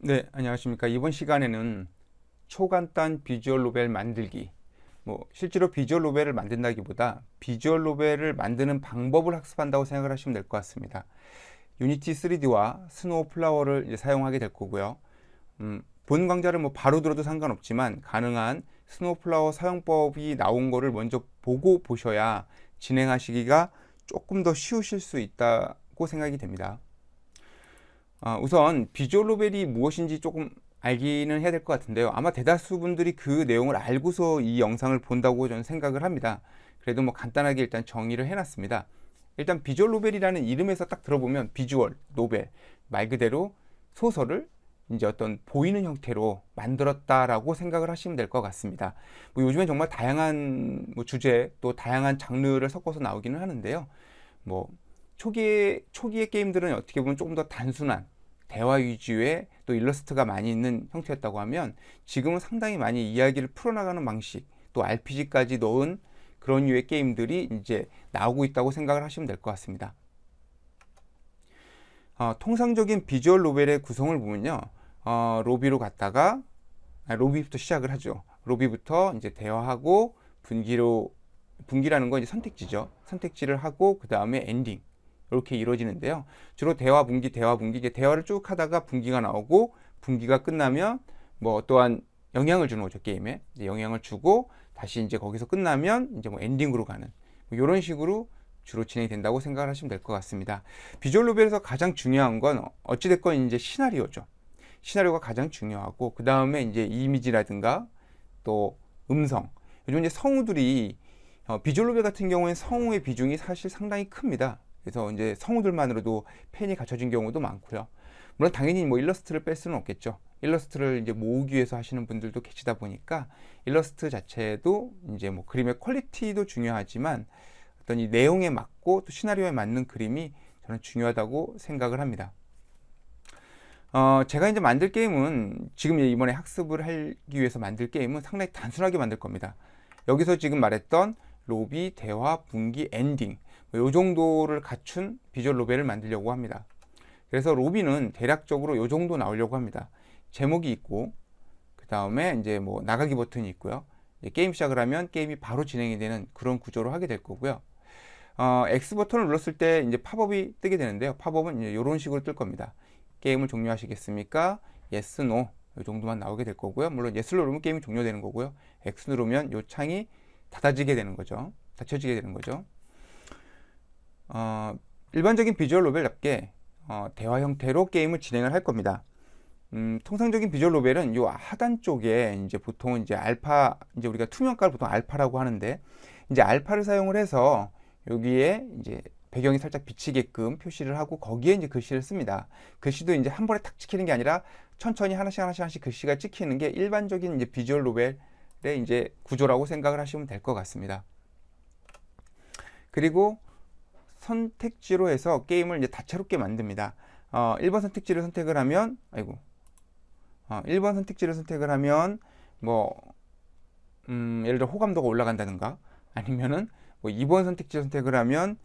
네, 안녕하십니까. 이번 시간에는 초간단 비주얼 노벨 만들기, 실제로 비주얼 노벨을 만든다기보다 비주얼 노벨을 만드는 방법을 학습한다고 생각을 하시면 될 것 같습니다. 유니티 3D와 스노우 플라워를 이제 사용하게 될 거고요. 본 강좌를 바로 들어도 상관없지만 가능한 스노우 플라워 사용법이 나온 거를 먼저 보고 보셔야 진행하시기가 조금 더 쉬우실 수 있다고 생각이 됩니다. 우선 비주얼 노벨이 무엇인지 조금 알기는 해야 될 것 같은데요. 아마 대다수 분들이 그 내용을 알고서 이 영상을 본다고 저는 생각을 합니다. 그래도 간단하게 일단 정의를 해놨습니다. 일단 비주얼 노벨이라는 이름에서 딱 들어보면 비주얼 노벨, 말 그대로 소설을 이제 어떤 보이는 형태로 만들었다라고 생각을 하시면 될 것 같습니다. 요즘엔 정말 다양한 주제 또 다양한 장르를 섞어서 나오기는 하는데요. 초기의 게임들은 어떻게 보면 조금 더 단순한 대화 위주의 또 일러스트가 많이 있는 형태였다고 하면 지금은 상당히 많이 이야기를 풀어나가는 방식 또 RPG까지 넣은 그런 류의 게임들이 이제 나오고 있다고 생각을 하시면 될 것 같습니다. 통상적인 비주얼 노벨의 구성을 보면요. 로비로 갔다가 로비부터 시작을 하죠. 로비부터 이제 대화하고 분기라는 건 이제 선택지죠. 선택지를 하고 그 다음에 엔딩 이렇게 이루어지는데요. 주로 대화 분기 이제 대화를 쭉 하다가 분기가 나오고 분기가 끝나면 또한 영향을 주는 거죠. 게임에 이제 영향을 주고 다시 이제 거기서 끝나면 이제 엔딩으로 가는 이런 식으로 주로 진행이 된다고 생각을 하시면 될 것 같습니다. 비주얼 노벨에서 가장 중요한 건 어찌됐건 이제 시나리오죠. 시나리오가 가장 중요하고 그 다음에 이제 이미지라든가 또 음성. 요즘 이제 성우들이 비주얼 노벨 같은 경우에는 성우의 비중이 사실 상당히 큽니다. 그래서 이제 성우들만으로도 팬이 갖춰진 경우도 많고요. 물론 당연히 일러스트를 뺄 수는 없겠죠. 일러스트를 이제 모으기 위해서 하시는 분들도 계시다 보니까 일러스트 자체도 이제 그림의 퀄리티도 중요하지만 어떤 이 내용에 맞고 또 시나리오에 맞는 그림이 저는 중요하다고 생각을 합니다. 제가 이제 만들 게임은 지금 이번에 학습을 하기 위해서 만들 게임은 상당히 단순하게 만들 겁니다. 여기서 지금 말했던 로비, 대화, 분기, 엔딩 요 정도를 갖춘 비주얼 노벨을 만들려고 합니다. 그래서 로비는 대략적으로 요 정도 나오려고 합니다. 제목이 있고 그 다음에 이제 나가기 버튼이 있고요. 게임 시작을 하면 게임이 바로 진행이 되는 그런 구조로 하게 될 거고요. X 버튼을 눌렀을 때 이제 팝업이 뜨게 되는데요. 팝업은 이제 이런 식으로 뜰 겁니다. 게임을 종료하시겠습니까? Yes, No 이 정도만 나오게 될 거고요. 물론 Yes를 누르면 게임이 종료되는 거고요. X 누르면 이 창이 닫혀지게 되는 거죠. 일반적인 비주얼 노벨답게 대화 형태로 게임을 진행을 할 겁니다. 통상적인 비주얼 노벨은 이 하단 쪽에 이제 보통 이제 알파, 이제 우리가 투명가를 보통 알파라고 하는데 이제 알파를 사용을 해서 여기에 이제 배경이 살짝 비치게끔 표시를 하고 거기에 이제 글씨를 씁니다. 글씨도 이제 한 번에 탁 찍히는 게 아니라 천천히 하나씩 글씨가 찍히는 게 일반적인 이제 비주얼 노벨의 이제 구조라고 생각을 하시면 될 것 같습니다. 그리고 선택지로 해서 게임을 이제 다채롭게 만듭니다. 1번 선택지를 선택을 하면 1번 선택지를 선택을 하면 예를 들어 호감도가 올라간다든가 아니면은 2번 선택지를 선택을 하면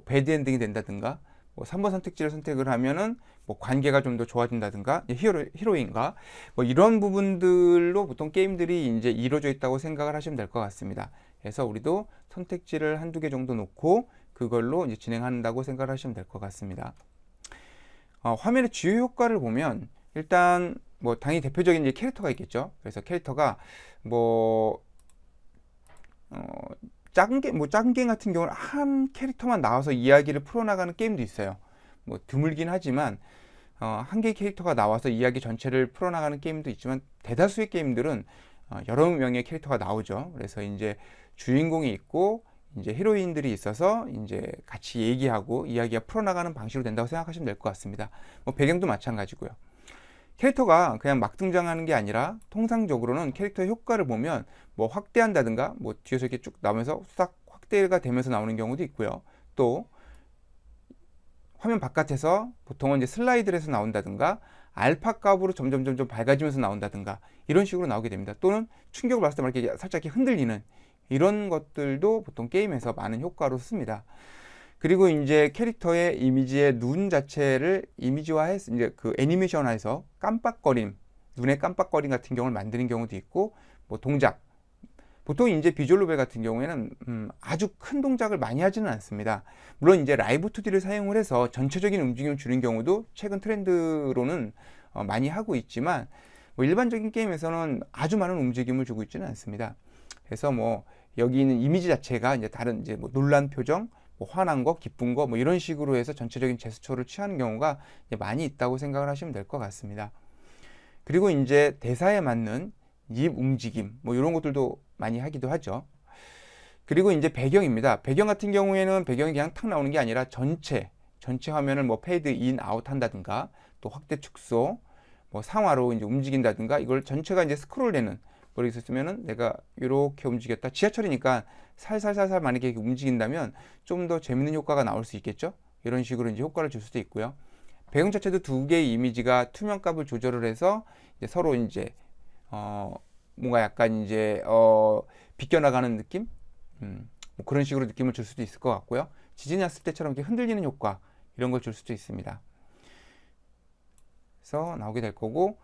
배드 엔딩이 된다든가 3번 선택지를 선택을 하면은 관계가 좀 더 좋아진다든가 히로인과 이런 부분들로 보통 게임들이 이제 이루어져 있다고 생각을 하시면 될 것 같습니다. 그래서 우리도 선택지를 한두 개 정도 놓고 그걸로 이제 진행한다고 생각을 하시면 될 것 같습니다. 화면의 주요 효과를 보면 일단 당연히 대표적인 이제 캐릭터가 있겠죠. 그래서 캐릭터가 작은 게임 같은 경우는 한 캐릭터만 나와서 이야기를 풀어나가는 게임도 있어요. 드물긴 하지만 한 개의 캐릭터가 나와서 이야기 전체를 풀어나가는 게임도 있지만 대다수의 게임들은 여러 명의 캐릭터가 나오죠. 그래서 이제 주인공이 있고 이제 히로인들이 있어서 이제 같이 얘기하고 이야기가 풀어나가는 방식으로 된다고 생각하시면 될 것 같습니다. 배경도 마찬가지고요. 캐릭터가 그냥 막 등장하는 게 아니라 통상적으로는 캐릭터의 효과를 보면 확대한다든가 뒤에서 이렇게 쭉 나오면서 싹 확대가 되면서 나오는 경우도 있고요. 또 화면 바깥에서 보통은 이제 슬라이드를 해서 나온다든가 알파 값으로 점점 밝아지면서 나온다든가 이런 식으로 나오게 됩니다. 또는 충격을 받을 때 이렇게 살짝 이렇게 흔들리는 이런 것들도 보통 게임에서 많은 효과로 씁니다. 그리고 이제 캐릭터의 이미지의 눈 자체를 이미지화해서 이제 그 애니메이션화해서 깜빡거림, 눈의 깜빡거림 같은 경우를 만드는 경우도 있고, 뭐 동작. 보통 이제 비주얼 노벨 같은 경우에는 아주 큰 동작을 많이 하지는 않습니다. 물론 이제 라이브 2D를 사용을 해서 전체적인 움직임을 주는 경우도 최근 트렌드로는 많이 하고 있지만, 뭐 일반적인 게임에서는 아주 많은 움직임을 주고 있지는 않습니다. 그래서 뭐 여기 있는 이미지 자체가 이제 다른 이제 뭐 놀란 표정, 뭐 화난 거, 기쁜 거, 뭐 이런 식으로 해서 전체적인 제스처를 취하는 경우가 많이 있다고 생각을 하시면 될 것 같습니다. 그리고 이제 대사에 맞는 입 움직임, 뭐 이런 것들도 많이 하기도 하죠. 그리고 이제 배경입니다. 배경 같은 경우에는 배경이 그냥 탁 나오는 게 아니라 전체 화면을 뭐 페이드 인, 아웃 한다든가, 또 확대 축소, 뭐 상하로 이제 움직인다든가, 이걸 전체가 이제 스크롤 되는, 머리 있었으면은 내가 이렇게 움직였다. 지하철이니까 살살살살 만약에 움직인다면 좀 더 재밌는 효과가 나올 수 있겠죠. 이런 식으로 이제 효과를 줄 수도 있고요. 배경 자체도 두 개의 이미지가 투명값을 조절을 해서 이제 서로 이제 뭔가 약간 이제 비껴나가는 느낌, 뭐 그런 식으로 느낌을 줄 수도 있을 것 같고요. 지진이 났을 때처럼 이렇게 흔들리는 효과, 이런 걸 줄 수도 있습니다. 그래서 나오게 될 거고,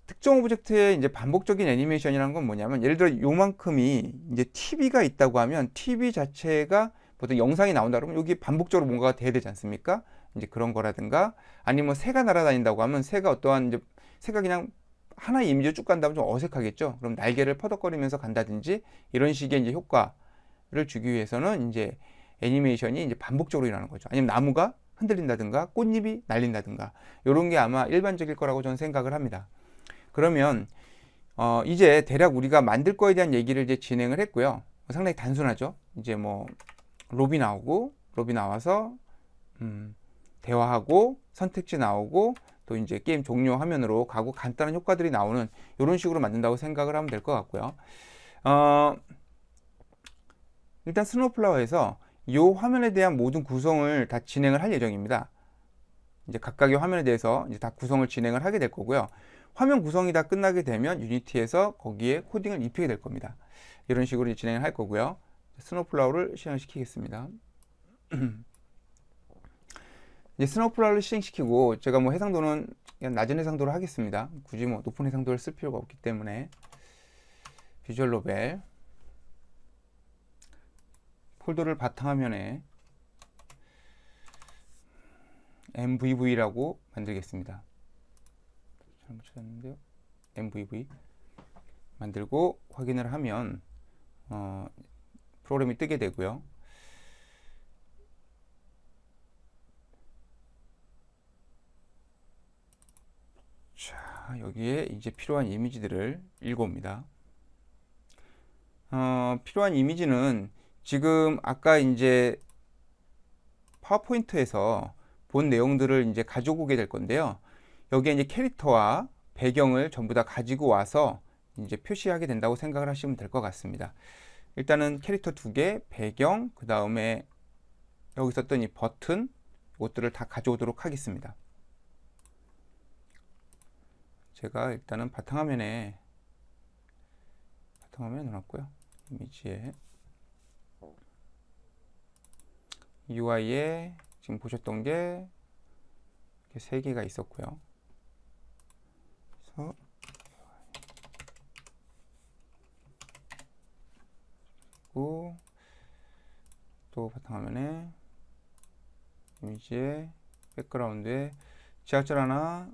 특정 오브젝트의 이제 반복적인 애니메이션이라는 건 뭐냐면, 예를 들어 요만큼이 이제 TV가 있다고 하면 TV 자체가 보통 영상이 나온다 그러면 여기 반복적으로 뭔가가 돼야 되지 않습니까? 이제 그런 거라든가, 아니면 새가 날아다닌다고 하면 새가 어떠한 이제 새가 그냥 하나의 이미지로 쭉 간다면 좀 어색하겠죠. 그럼 날개를 퍼덕거리면서 간다든지 이런 식의 이제 효과를 주기 위해서는 이제 애니메이션이 이제 반복적으로 일어나는 거죠. 아니면 나무가 흔들린다든가 꽃잎이 날린다든가, 이런 게 아마 일반적일 거라고 저는 생각을 합니다. 그러면 이제 대략 우리가 만들 거에 대한 얘기를 이제 진행을 했고요. 상당히 단순하죠. 이제 뭐 로비 나와서 대화하고 선택지 나오고 또 이제 게임 종료 화면으로 가고 간단한 효과들이 나오는 이런 식으로 만든다고 생각을 하면 될 것 같고요. 일단 스노우플라워에서 이 화면에 대한 모든 구성을 다 진행을 할 예정입니다. 이제 각각의 화면에 대해서 이제 다 구성을 진행을 하게 될 거고요. 화면 구성이 다 끝나게 되면 유니티에서 거기에 코딩을 입히게 될 겁니다. 이런 식으로 진행을 할 거고요. 스노우플라워를 실행시키겠습니다. 이제 스노우플라워를 실행시키고, 제가 뭐 해상도는 그냥 낮은 해상도로 하겠습니다. 굳이 뭐 높은 해상도를 쓸 필요가 없기 때문에. 비주얼 노벨 폴더를 바탕화면에 MVV라고 만들겠습니다. 잘못 찾았는데요. MVV 만들고 확인을 하면 프로그램이 뜨게 되고요. 자, 여기에 이제 필요한 이미지들을 읽어옵니다. 필요한 이미지는 지금 아까 이제 파워포인트에서 본 내용들을 이제 가져오게 될 건데요. 여기에 이제 캐릭터와 배경을 전부 다 가지고 와서 이제 표시하게 된다고 생각을 하시면 될 것 같습니다. 일단은 캐릭터 2개, 배경, 그 다음에 여기 있었던 이 버튼, 이것들을 다 가져오도록 하겠습니다. 제가 일단은 바탕화면에 넣어놨고요. 이미지에 UI에 지금 보셨던 게 이렇게 3개가 있었고요. 그래서 또 바탕화면에 이미지에 백그라운드에 지하철 하나,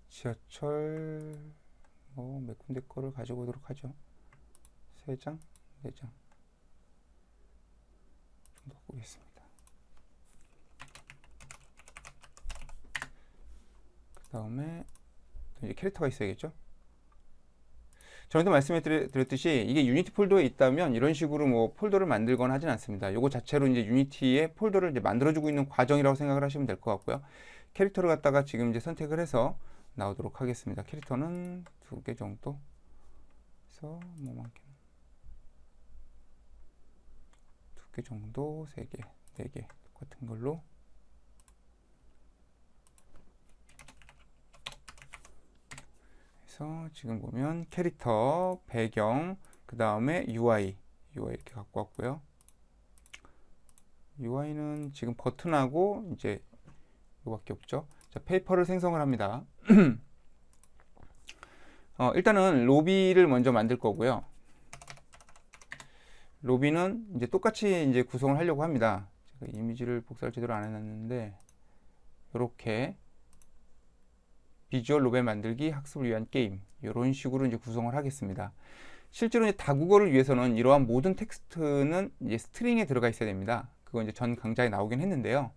지하철 뭐 몇 군데 거를 가지고 오도록 하죠. 3장, 4장 정도 보겠습니다. 그 다음에 이제 캐릭터가 있어야겠죠. 전에도 말씀드렸듯이 이게 유니티 폴더에 있다면 이런 식으로 뭐 폴더를 만들거나 하진 않습니다. 이거 자체로 이제 유니티의 폴더를 이제 만들어주고 있는 과정이라고 생각을 하시면 될 것 같고요. 캐릭터를 갖다가 지금 이제 선택을 해서 나오도록 하겠습니다. 캐릭터는 2개 정도 해서 뭐만큼 2개 정도, 3개, 4개 똑같은 걸로 해서 그래서 지금 보면 캐릭터, 배경, 그 다음에 UI 이렇게 갖고 왔고요. UI는 지금 버튼하고 이제 이거밖에 없죠. 자, 페이퍼를 생성을 합니다. 일단은 로비를 먼저 만들 거고요. 로비는 이제 똑같이 이제 구성을 하려고 합니다. 제가 이미지를 복사를 제대로 안 해놨는데 이렇게 비주얼 로벨 만들기 학습을 위한 게임 이런 식으로 이제 구성을 하겠습니다. 실제로 이제 다국어를 위해서는 이러한 모든 텍스트는 이제 스트링에 들어가 있어야 됩니다. 그거 이제 전 강좌에 나오긴 했는데요.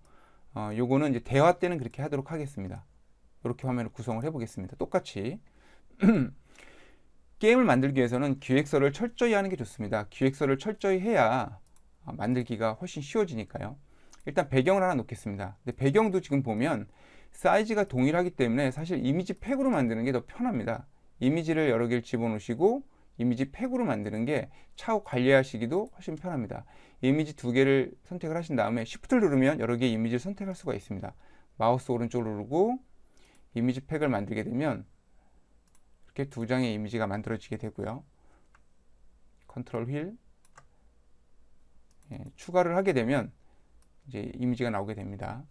요거는 이제 대화 때는 그렇게 하도록 하겠습니다. 이렇게 화면을 구성을 해보겠습니다. 똑같이 게임을 만들기 위해서는 기획서를 철저히 하는 게 좋습니다. 기획서를 철저히 해야 만들기가 훨씬 쉬워지니까요. 일단 배경을 하나 놓겠습니다. 근데 배경도 지금 보면 사이즈가 동일하기 때문에 사실 이미지 팩으로 만드는 게 더 편합니다. 이미지를 여러 개를 집어넣으시고 이미지 팩으로 만드는 게 차후 관리하시기도 훨씬 편합니다. 이미지 두 개를 선택을 하신 다음에 Shift를 누르면 여러 개의 이미지를 선택할 수가 있습니다. 마우스 오른쪽을 누르고 이미지 팩을 만들게 되면 이렇게 두 장의 이미지가 만들어지게 되고요. 컨트롤 휠 추가를 하게 되면 이제 이미지가 나오게 됩니다.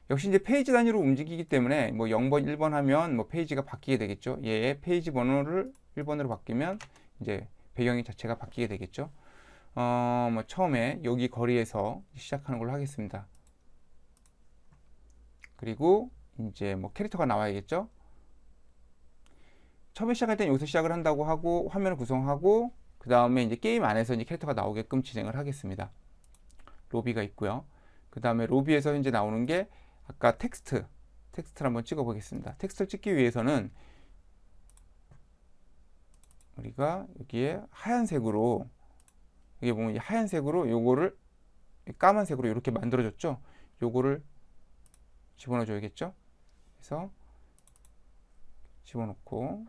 역시 이제 페이지 단위로 움직이기 때문에 뭐 0번, 1번 하면 뭐 페이지가 바뀌게 되겠죠. 얘의 페이지 번호를 1번으로 바뀌면 이제 배경이 자체가 바뀌게 되겠죠. 뭐 처음에 여기 거리에서 시작하는 걸로 하겠습니다. 그리고 이제 뭐 캐릭터가 나와야겠죠. 처음에 시작할 때는 여기서 시작을 한다고 하고 화면을 구성하고 그 다음에 이제 게임 안에서 이제 캐릭터가 나오게끔 진행을 하겠습니다. 로비가 있고요. 그 다음에 로비에서 이제 나오는 게 아까 텍스트를 한번 찍어 보겠습니다. 텍스트를 찍기 위해서는 우리가 여기에 하얀색으로 여기 보면 하얀색으로 요거를 까만색으로 이렇게 만들어줬죠. 요거를 집어넣어 줘야겠죠. 그래서 집어넣고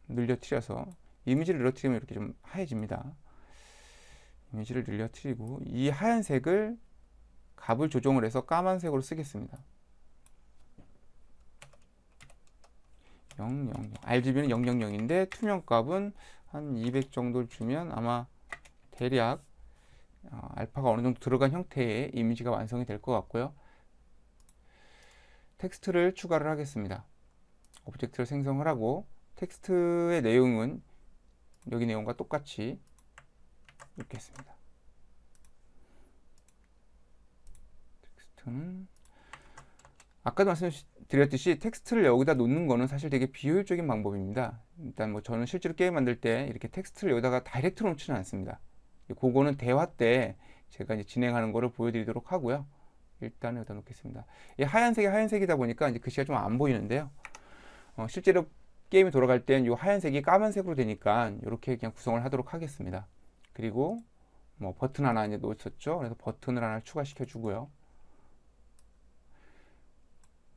늘려트려서 이미지를 늘려트리면 이렇게 좀 하얘집니다. 이미지를 늘려트리고 이 하얀색을 값을 조정을 해서 까만색으로 쓰겠습니다. 000 RGB는 000인데 투명값은 한 200 정도를 주면 아마 대략 알파가 어느 정도 들어간 형태의 이미지가 완성이 될 것 같고요. 텍스트를 추가를 하겠습니다. 오브젝트를 생성을 하고 텍스트의 내용은 여기 내용과 똑같이 읽겠습니다. 텍스트는 아까도 말씀드렸듯이 텍스트를 여기다 놓는 거는 사실 되게 비효율적인 방법입니다. 일단 뭐 저는 실제로 게임 만들 때 이렇게 텍스트를 여기다가 다이렉트로 놓지는 않습니다. 그거는 대화 때 제가 이제 진행하는 거를 보여드리도록 하고요. 일단 여기다 놓겠습니다. 이 하얀색이 하얀색이다 보니까 이제 글씨가 좀 안 보이는데요. 실제로 게임이 돌아갈 땐 이 하얀색이 까만색으로 되니까 이렇게 그냥 구성을 하도록 하겠습니다. 그리고 뭐 버튼 하나 이제 놓쳤죠. 그래서 버튼을 하나 추가시켜 주고요.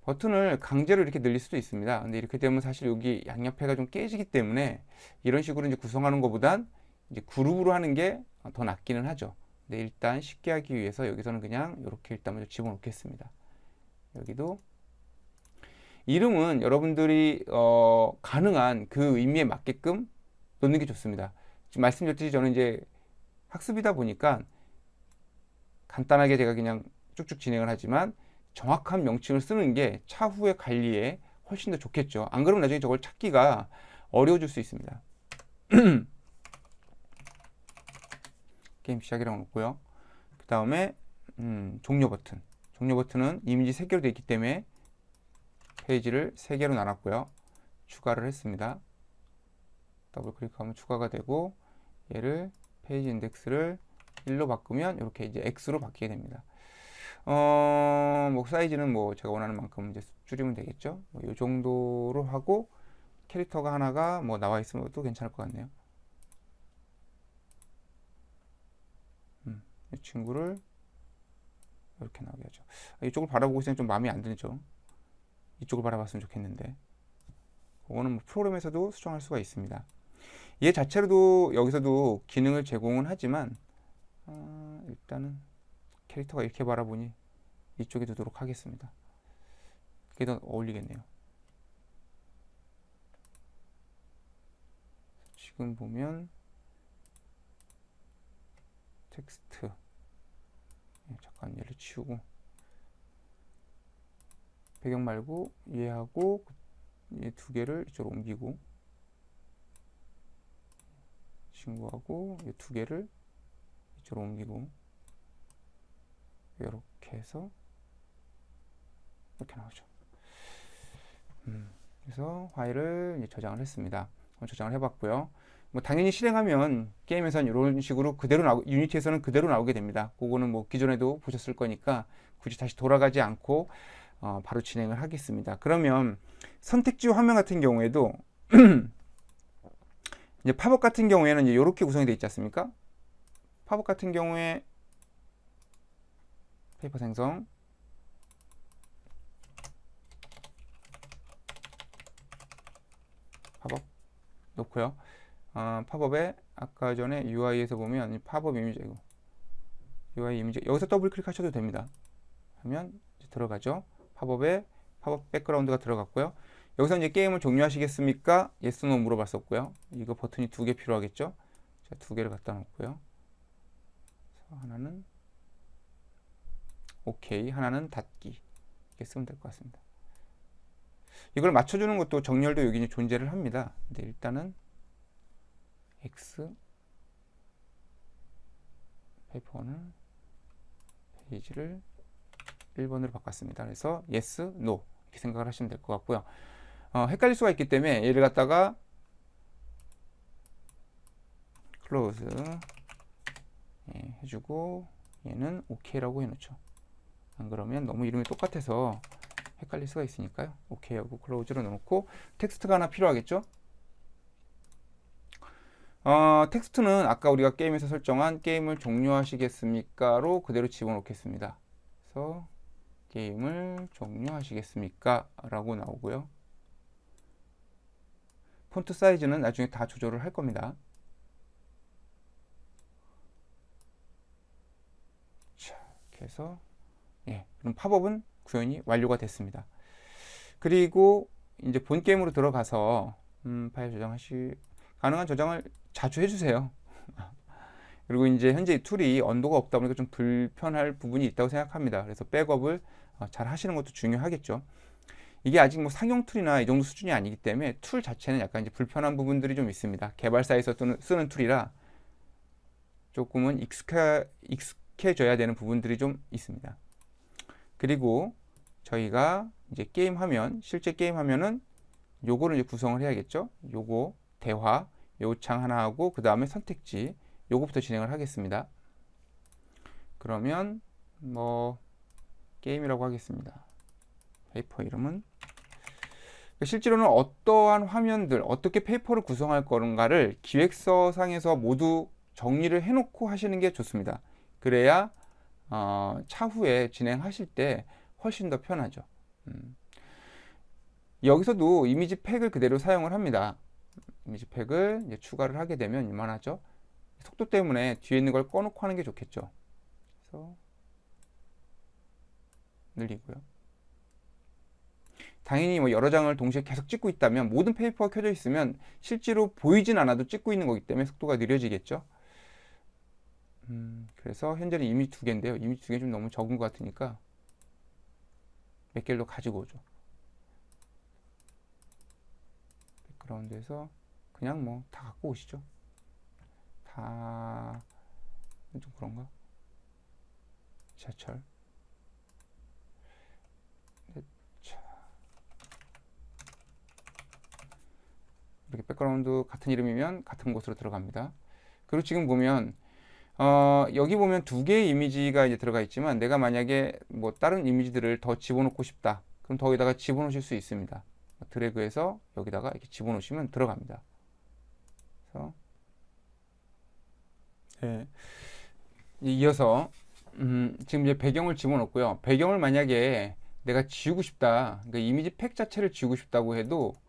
버튼을 강제로 이렇게 늘릴 수도 있습니다. 근데 이렇게 되면 사실 여기 양옆에가 좀 깨지기 때문에 이런 식으로 이제 구성하는 것보단 이제 그룹으로 하는 게 더 낫기는 하죠. 근데 일단 쉽게 하기 위해서 여기서는 그냥 이렇게 일단 먼저 집어넣겠습니다. 여기도 이름은 여러분들이 가능한 그 의미에 맞게끔 넣는 게 좋습니다. 지금 말씀드렸듯이 저는 이제 학습이다 보니까 간단하게 제가 그냥 쭉쭉 진행을 하지만 정확한 명칭을 쓰는 게 차후의 관리에 훨씬 더 좋겠죠. 안 그러면 나중에 저걸 찾기가 어려워질 수 있습니다. 게임 시작이라고 놓고요. 그 다음에 종료 버튼. 종료 버튼은 이미지 3개로 되어 있기 때문에 페이지를 3개로 나눴고요. 추가를 했습니다. 더블 클릭하면 추가가 되고 얘를 페이지 인덱스를 1로 바꾸면 이렇게 이제 X로 바뀌게 됩니다. 뭐 사이즈는 뭐 제가 원하는 만큼 이제 줄이면 되겠죠. 뭐 이 정도로 하고 캐릭터가 하나가 뭐 나와 있으면 또 괜찮을 것 같네요. 이 친구를 이렇게 나오게 하죠. 이쪽을 바라보고 있으면 좀 마음에 안 들죠. 이쪽을 바라봤으면 좋겠는데 그거는 뭐 프로그램에서도 수정할 수가 있습니다. 얘 자체로도 여기서도 기능을 제공은 하지만 일단은 캐릭터가 이렇게 바라보니 이쪽에 두도록 하겠습니다. 그게 더 어울리겠네요. 지금 보면 텍스트, 잠깐 얘를 치우고 배경 말고 얘하고 얘 두 개를 이쪽으로 옮기고 친구하고 얘 두 개를 이쪽으로 옮기고 이렇게 해서 이렇게 나오죠. 그래서 파일을 이제 저장을 했습니다. 저장을 해봤고요. 뭐 당연히 실행하면 게임에서는 이런 식으로 그대로 유니티에서는 그대로 나오게 됩니다. 그거는 뭐 기존에도 보셨을 거니까 굳이 다시 돌아가지 않고 바로 진행을 하겠습니다. 그러면 선택지 화면 같은 경우에도 이제 팝업 같은 경우에는 이제 이렇게 구성이 되어 있지 않습니까? 팝업 같은 경우에 페이퍼 생성, 팝업 놓고요. 팝업에 아까 전에 UI에서 보면 팝업 이미지, UI 이미지 여기서 더블 클릭하셔도 됩니다. 하면 이제 들어가죠. 팝업에 팝업 백그라운드가 들어갔고요. 여기서 이제 게임을 종료하시겠습니까? yes, no 물어봤었고요. 이거 버튼이 두 개 필요하겠죠. 자, 두 개를 갖다 놓고요. 하나는 OK, 하나는 닫기 이렇게 쓰면 될 것 같습니다. 이걸 맞춰주는 것도 정렬도 여기 존재를 합니다. 근데 일단은 X 페이퍼는 페이지를 1번으로 바꿨습니다. 그래서 yes, no 이렇게 생각을 하시면 될 것 같고요. 헷갈릴 수가 있기 때문에 얘를 갖다가 close 해주고 얘는 OK라고 해놓죠. 안 그러면 너무 이름이 똑같아서 헷갈릴 수가 있으니까요. OK하고 close를 넣어놓고 텍스트가 하나 필요하겠죠. 텍스트는 아까 우리가 게임에서 설정한 게임을 종료하시겠습니까로 그대로 집어넣겠습니다. 그래서 게임을 종료하시겠습니까? 라고 나오고요. 폰트 사이즈는 나중에 다 조절을 할 겁니다. 자, 이렇게 해서 그럼 팝업은 구현이 완료가 됐습니다. 그리고 이제 본 게임으로 들어가서 파일 가능한 저장을 자주 해주세요. 그리고 이제 현재 이 툴이 언도가 없다 보니까 좀 불편할 부분이 있다고 생각합니다. 그래서 백업을 잘 하시는 것도 중요하겠죠. 이게 아직 뭐 상용 툴이나 이 정도 수준이 아니기 때문에 툴 자체는 약간 이제 불편한 부분들이 좀 있습니다. 개발사에서 쓰는 툴이라 조금은 익숙해져야 되는 부분들이 좀 있습니다. 그리고 저희가 이제 게임 화면, 실제 게임 화면은 요거를 이제 구성을 해야겠죠. 요거 대화, 요 창 하나 하고 그 다음에 선택지 요거부터 진행을 하겠습니다. 그러면 뭐 게임이라고 하겠습니다. 페이퍼 이름은 실제로는 어떠한 화면들, 어떻게 페이퍼를 구성할 건가를 기획서 상에서 모두 정리를 해놓고 하시는 게 좋습니다. 그래야 차후에 진행하실 때 훨씬 더 편하죠. 여기서도 이미지 팩을 그대로 사용을 합니다. 이미지 팩을 이제 추가를 하게 되면 이만하죠. 속도 때문에 뒤에 있는 걸 꺼놓고 하는 게 좋겠죠. 그래서 늘리고요. 당연히 뭐 여러 장을 동시에 계속 찍고 있다면 모든 페이퍼가 켜져 있으면 실제로 보이진 않아도 찍고 있는 거기 때문에 속도가 느려지겠죠. 그래서 현재는 이미지 두 개인데요. 이미지 두 개 좀 너무 적은 것 같으니까 몇 개를 더 가지고 오죠. 백그라운드에서 그냥 뭐 다 갖고 오시죠. 다 좀 그런가? 지하철. 이렇게 백그라운드 같은 이름이면 같은 곳으로 들어갑니다. 그리고 지금 보면 여기 보면 두 개의 이미지가 이제 들어가 있지만 내가 만약에 뭐 다른 이미지들을 더 집어넣고 싶다. 그럼 더 여기다가 집어넣으실 수 있습니다. 드래그해서 여기다가 이렇게 집어넣으시면 들어갑니다. 그래서 이어서 지금 이제 배경을 집어넣고요. 배경을 만약에 내가 지우고 싶다. 그러니까 이미지 팩 자체를 지우고 싶다고 해도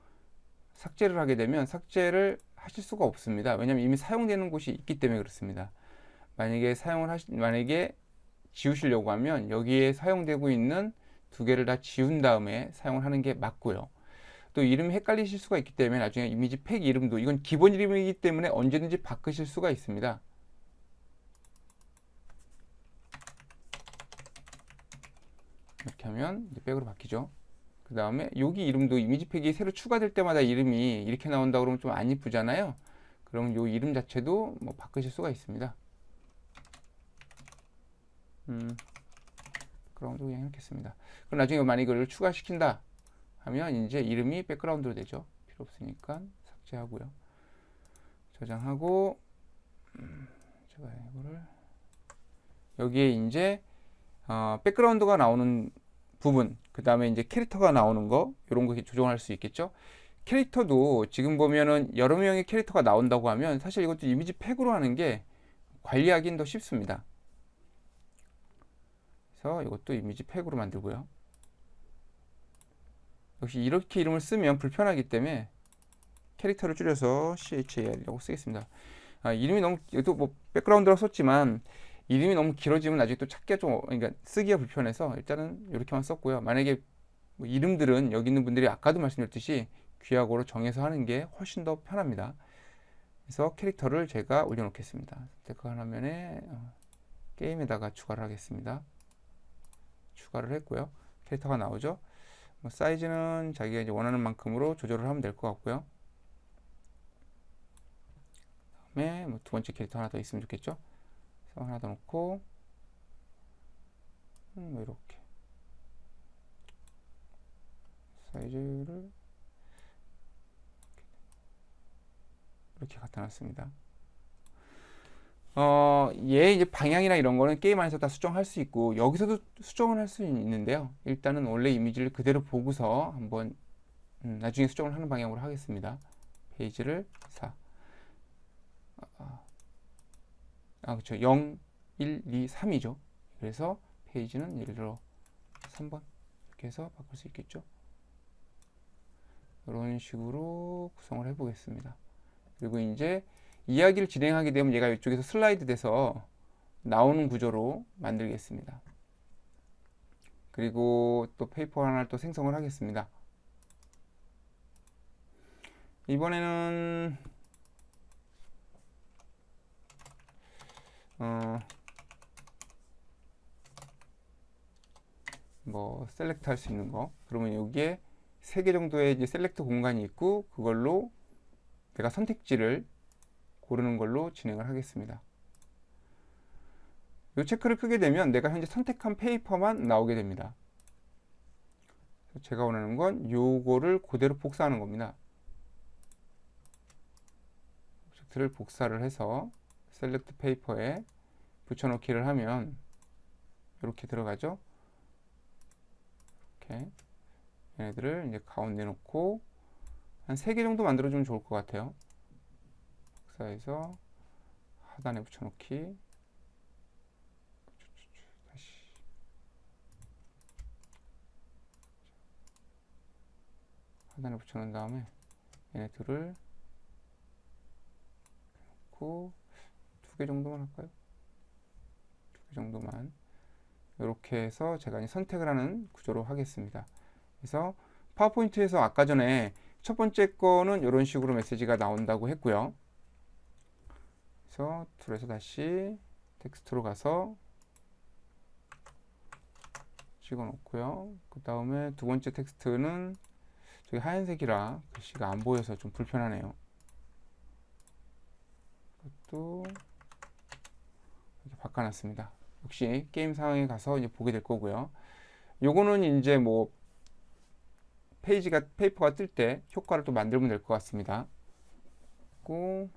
삭제를 하게 되면 삭제를 하실 수가 없습니다. 왜냐하면 이미 사용되는 곳이 있기 때문에 그렇습니다. 만약에 지우시려고 하면 여기에 사용되고 있는 두 개를 다 지운 다음에 사용을 하는 게 맞고요. 또 이름이 헷갈리실 수가 있기 때문에 나중에 이미지 팩 이름도 이건 기본 이름이기 때문에 언제든지 바꾸실 수가 있습니다. 이렇게 하면 이제 백으로 바뀌죠. 그 다음에 여기 이름도 이미지 팩이 새로 추가될 때마다 이름이 이렇게 나온다 그러면 좀 안 이쁘잖아요. 그럼 요 이름 자체도 뭐 바꾸실 수가 있습니다. 백그라운드 그냥 이렇게 씁니다. 그럼 나중에 만약 이걸 추가시킨다 하면 이제 이름이 백그라운드로 되죠. 필요 없으니까 삭제하고요. 저장하고 제가 이거를 여기에 이제 백그라운드가 나오는 부분, 그 다음에 이제 캐릭터가 나오는 거, 이런 거 조정할 수 있겠죠. 캐릭터도 지금 보면은 여러 명의 캐릭터가 나온다고 하면 사실 이것도 이미지 팩으로 하는 게 관리하기는 더 쉽습니다. 그래서 이것도 이미지 팩으로 만들고요. 역시 이렇게 이름을 쓰면 불편하기 때문에 캐릭터를 줄여서 CHAR이라고 쓰겠습니다. 이름이 너무, 이것도 뭐 백그라운드라고 썼지만 이름이 너무 길어지면 나중에 또 찾기가 좀, 그러니까 쓰기가 불편해서 일단은 이렇게만 썼고요. 만약에 뭐 이름들은 여기 있는 분들이 아까도 말씀드렸듯이 귀하고로 정해서 하는 게 훨씬 더 편합니다. 그래서 캐릭터를 제가 올려놓겠습니다. 선택 화면에 게임에다가 추가를 하겠습니다. 추가를 했고요. 캐릭터가 나오죠. 뭐 사이즈는 자기가 이제 원하는 만큼으로 조절을 하면 될 것 같고요. 다음에 뭐 두 번째 캐릭터 하나 더 있으면 좋겠죠. 그래서 하나 더 놓고 뭐 이렇게 사이즈를 이렇게 갖다 놨습니다. 얘 이제 방향이나 이런 거는 게임 안에서 다 수정할 수 있고 여기서도 수정을 할 수 있는데요. 일단은 원래 이미지를 그대로 보고서 한번 나중에 수정을 하는 방향으로 하겠습니다. 페이지를 4 그렇죠. 0, 1, 2, 3이죠. 그래서 페이지는 예를 들어 3번 이렇게 해서 바꿀 수 있겠죠. 이런 식으로 구성을 해 보겠습니다. 그리고 이제 이야기를 진행하게 되면 얘가 이쪽에서 슬라이드 돼서 나오는 구조로 만들겠습니다. 그리고 또 페이퍼 하나를 또 생성을 하겠습니다. 이번에는 뭐 셀렉트 할 수 있는 거, 그러면 여기에 3개 정도의 이제 셀렉트 공간이 있고 그걸로 내가 선택지를 고르는 걸로 진행을 하겠습니다. 이 체크를 끄게 되면 내가 현재 선택한 페이퍼만 나오게 됩니다. 제가 원하는 건 요거를 그대로 복사하는 겁니다. 오브젝트를 복사를 해서 셀렉트 페이퍼에 붙여넣기를 하면 이렇게 들어가죠. 이렇게 얘네들을 이제 가운데 놓고 한 3개 정도 만들어주면 좋을 것 같아요. 복사해서 하단에 붙여넣기, 다시 하단에 붙여놓은 다음에 얘네들을 놓고 2개 정도만 할까요? 2개 정도만 이렇게 해서 제가 이제 선택을 하는 구조로 하겠습니다. 그래서 파워포인트에서 아까 전에 첫 번째 거는 이런 식으로 메시지가 나온다고 했고요. 그래서 툴에서 다시 텍스트로 가서 찍어 놓고요. 그 다음에 두 번째 텍스트는 저기 하얀색이라 글씨가 안 보여서 좀 불편하네요. 이것도 이렇게 바꿔놨습니다. 역시 게임 상황에 가서 이제 보게 될 거고요. 요거는 이제 뭐 페이퍼가 뜰 때 효과를 또 만들면 될 것 같습니다. 고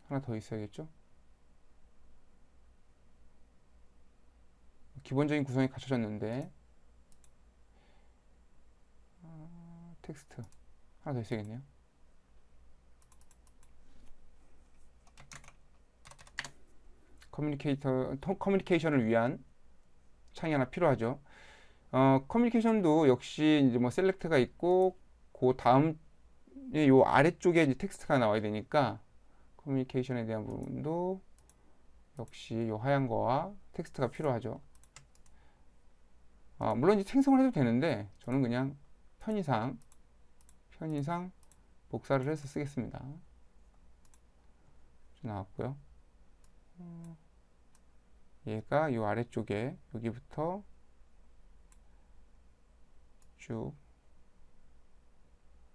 하나 더 있어야겠죠. 기본적인 구성이 갖춰졌는데 텍스트 하나 더 있어야겠네요. 커뮤니케이션을 위한 창이 하나 필요하죠. 커뮤니케이션도 역시 이제 뭐 셀렉트가 있고 그 다음 요 아래쪽에 이제 텍스트가 나와야 되니까 커뮤니케이션에 대한 부분도 역시 요 하얀 거와 텍스트가 필요하죠. 물론 이제 생성을 해도 되는데 저는 그냥 편의상 복사를 해서 쓰겠습니다. 나왔고요. 얘가 이 아래쪽에 여기부터 쭉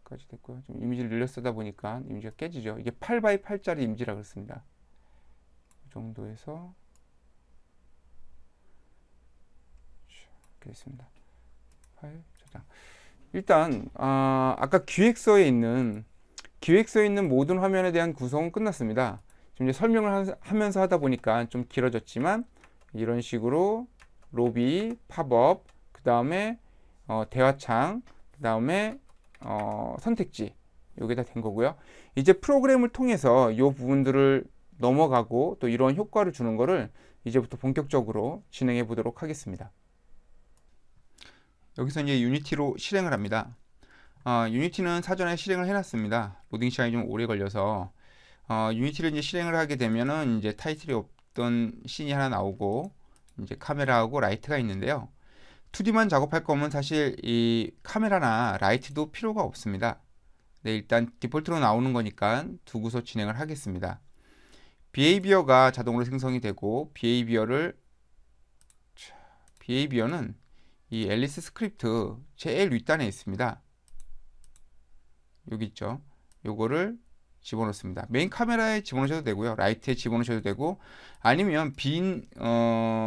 까지 됐고요. 좀 이미지를 늘려 쓰다 보니까 이미지가 깨지죠. 이게 8x8짜리 이미지라 그렇습니다. 이 정도에서 이렇게 됐습니다. 파일 저장. 일단 아까 기획서에 있는 모든 화면에 대한 구성은 끝났습니다. 지금 이제 설명을 하면서 하다 보니까 좀 길어졌지만 이런 식으로 로비, 팝업, 그 다음에 대화창, 그 다음에 선택지 이게 다 된 거고요. 이제 프로그램을 통해서 이 부분들을 넘어가고 또 이런 효과를 주는 거를 이제부터 본격적으로 진행해 보도록 하겠습니다. 여기서 이제 유니티로 실행을 합니다. 유니티는 사전에 실행을 해놨습니다. 로딩 시간이 좀 오래 걸려서 유니티를 이제 실행을 하게 되면은 이제 타이틀이 없던 씬이 하나 나오고 이제 카메라하고 라이트가 있는데요. 2D만 작업할 거면 사실 이 카메라나 라이트도 필요가 없습니다. 네, 일단 디폴트로 나오는 거니까 두고서 진행을 하겠습니다. 비헤이비어가 자동으로 생성이 되고 비헤이비어는 이 앨리스 스크립트 제일 윗단에 있습니다. 여기 있죠. 요거를 집어넣습니다. 메인 카메라에 집어넣으셔도 되고요. 라이트에 집어넣으셔도 되고 아니면 빈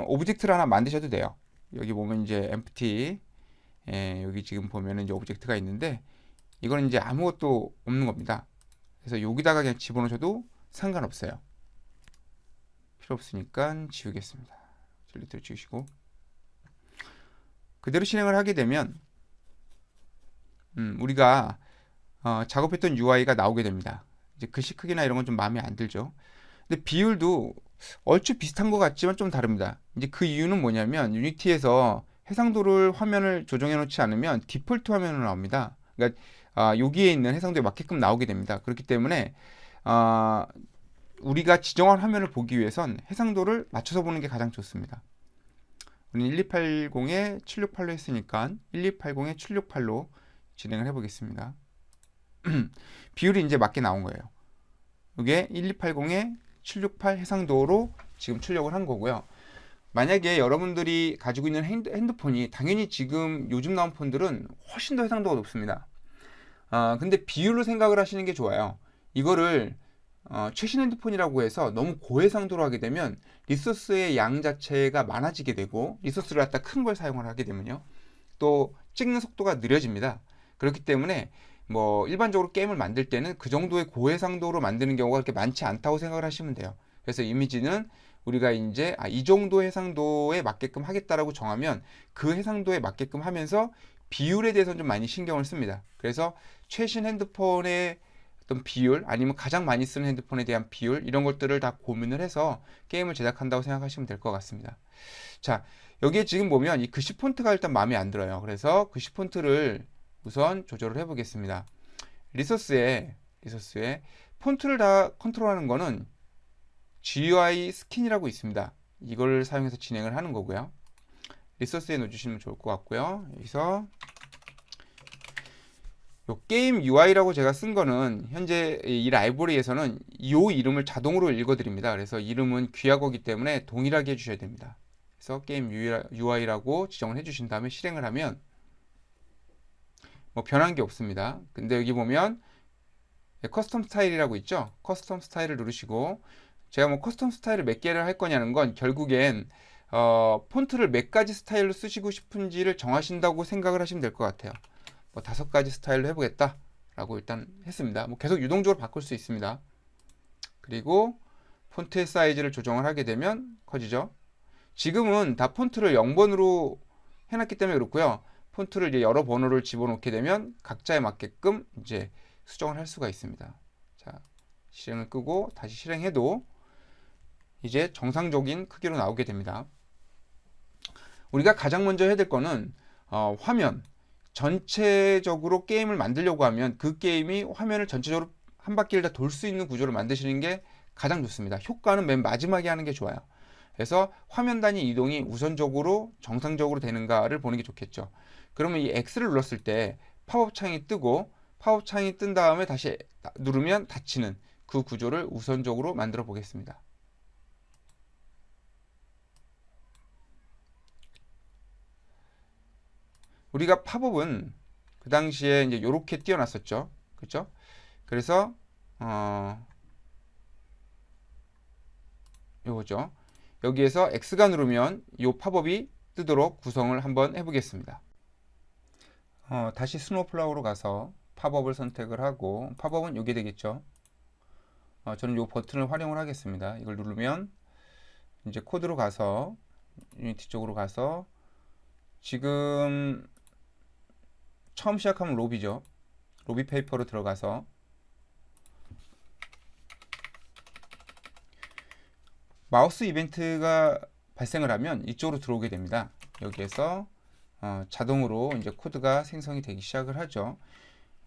오브젝트를 하나 만드셔도 돼요. 여기 보면 이제 empty 여기 지금 보면은 이제 오브젝트가 있는데 이거는 이제 아무것도 없는 겁니다. 그래서 여기다가 그냥 집어넣으셔도 상관없어요. 필요 없으니까 지우겠습니다. 딜리트를 지우시고 그대로 실행을 하게 되면 우리가 작업했던 UI가 나오게 됩니다. 이제 글씨 크기나 이런 건 좀 마음에 안 들죠. 근데 비율도 얼추 비슷한 것 같지만 좀 다릅니다. 이제 그 이유는 뭐냐면 유니티에서 해상도를 화면을 조정해 놓지 않으면 디폴트 화면으로 나옵니다. 그러니까 여기에 있는 해상도에 맞게끔 나오게 됩니다. 그렇기 때문에 우리가 지정한 화면을 보기 위해선 해상도를 맞춰서 보는 게 가장 좋습니다. 우리는 1280에 768로 했으니까 1280에 768로 진행을 해 보겠습니다. 비율이 이제 맞게 나온 거예요. 이게 1280에 768 해상도로 지금 출력을 한 거고요. 만약에 여러분들이 가지고 있는 핸드폰이 당연히 지금 요즘 나온 폰들은 훨씬 더 해상도가 높습니다. 근데 비율로 생각을 하시는 게 좋아요. 이거를 최신 핸드폰이라고 해서 너무 고해상도로 하게 되면 리소스의 양 자체가 많아지게 되고 리소스를 갖다 큰 걸 사용을 하게 되면요. 또 찍는 속도가 느려집니다. 그렇기 때문에 뭐 일반적으로 게임을 만들 때는 그 정도의 고해상도로 만드는 경우가 그렇게 많지 않다고 생각을 하시면 돼요. 그래서 이미지는 우리가 이제 이 정도 해상도에 맞게끔 하겠다라고 정하면 그 해상도에 맞게끔 하면서 비율에 대해서는 좀 많이 신경을 씁니다. 그래서 최신 핸드폰의 어떤 비율 아니면 가장 많이 쓰는 핸드폰에 대한 비율 이런 것들을 다 고민을 해서 게임을 제작한다고 생각하시면 될 것 같습니다. 자, 여기에 지금 보면 이 글씨 폰트가 일단 마음에 안 들어요. 그래서 글씨 폰트를 우선 조절을 해 보겠습니다. 리소스에 폰트를 다 컨트롤하는 거는 GUI 스킨이라고 있습니다. 이걸 사용해서 진행을 하는 거고요. 리소스에 넣어주시면 좋을 것 같고요. 여기서 요 게임 UI라고 제가 쓴 거는 현재 이 라이브러리에서는 이 이름을 자동으로 읽어드립니다. 그래서 이름은 귀하거기 때문에 동일하게 해주셔야 됩니다. 그래서 게임 UI라고 지정을 해주신 다음에 실행을 하면 뭐 변한 게 없습니다. 근데 여기 보면 커스텀 스타일이라고 있죠. 커스텀 스타일을 누르시고 제가 뭐 커스텀 스타일을 몇 개를 할 거냐는 건 결국엔 폰트를 몇 가지 스타일로 쓰시고 싶은지를 정하신다고 생각을 하시면 될 것 같아요. 뭐 5가지 스타일로 해보겠다 라고 일단 했습니다. 뭐 계속 유동적으로 바꿀 수 있습니다. 그리고 폰트의 사이즈를 조정을 하게 되면 커지죠. 지금은 다 폰트를 0번으로 해놨기 때문에 그렇고요. 폰트를 이제 여러 번호를 집어넣게 되면 각자에 맞게끔 이제 수정을 할 수가 있습니다. 자, 실행을 끄고 다시 실행해도 이제 정상적인 크기로 나오게 됩니다. 우리가 가장 먼저 해야 될 거는 화면 전체적으로 게임을 만들려고 하면 그 게임이 화면을 전체적으로 한 바퀴를 다 돌 수 있는 구조를 만드시는 게 가장 좋습니다. 효과는 맨 마지막에 하는 게 좋아요. 그래서 화면 단위 이동이 우선적으로 정상적으로 되는가를 보는 게 좋겠죠. 그러면 이 X를 눌렀을 때 팝업 창이 뜨고 팝업 창이 뜬 다음에 다시 누르면 닫히는 그 구조를 우선적으로 만들어 보겠습니다. 우리가 팝업은 그 당시에 이제 이렇게 띄워놨었죠. 그렇죠? 그래서 요거죠. 여기에서 X가 누르면 이 팝업이 뜨도록 구성을 한번 해보겠습니다. 다시 스노우플라워로 가서 팝업을 선택을 하고 팝업은 이게 되겠죠. 저는 이 버튼을 활용을 하겠습니다. 이걸 누르면 이제 코드로 가서 유니티 쪽으로 가서 지금 처음 시작하면 로비죠. 로비 페이퍼로 들어가서 마우스 이벤트가 발생을 하면 이쪽으로 들어오게 됩니다. 여기에서 자동으로 이제 코드가 생성이 되기 시작을 하죠.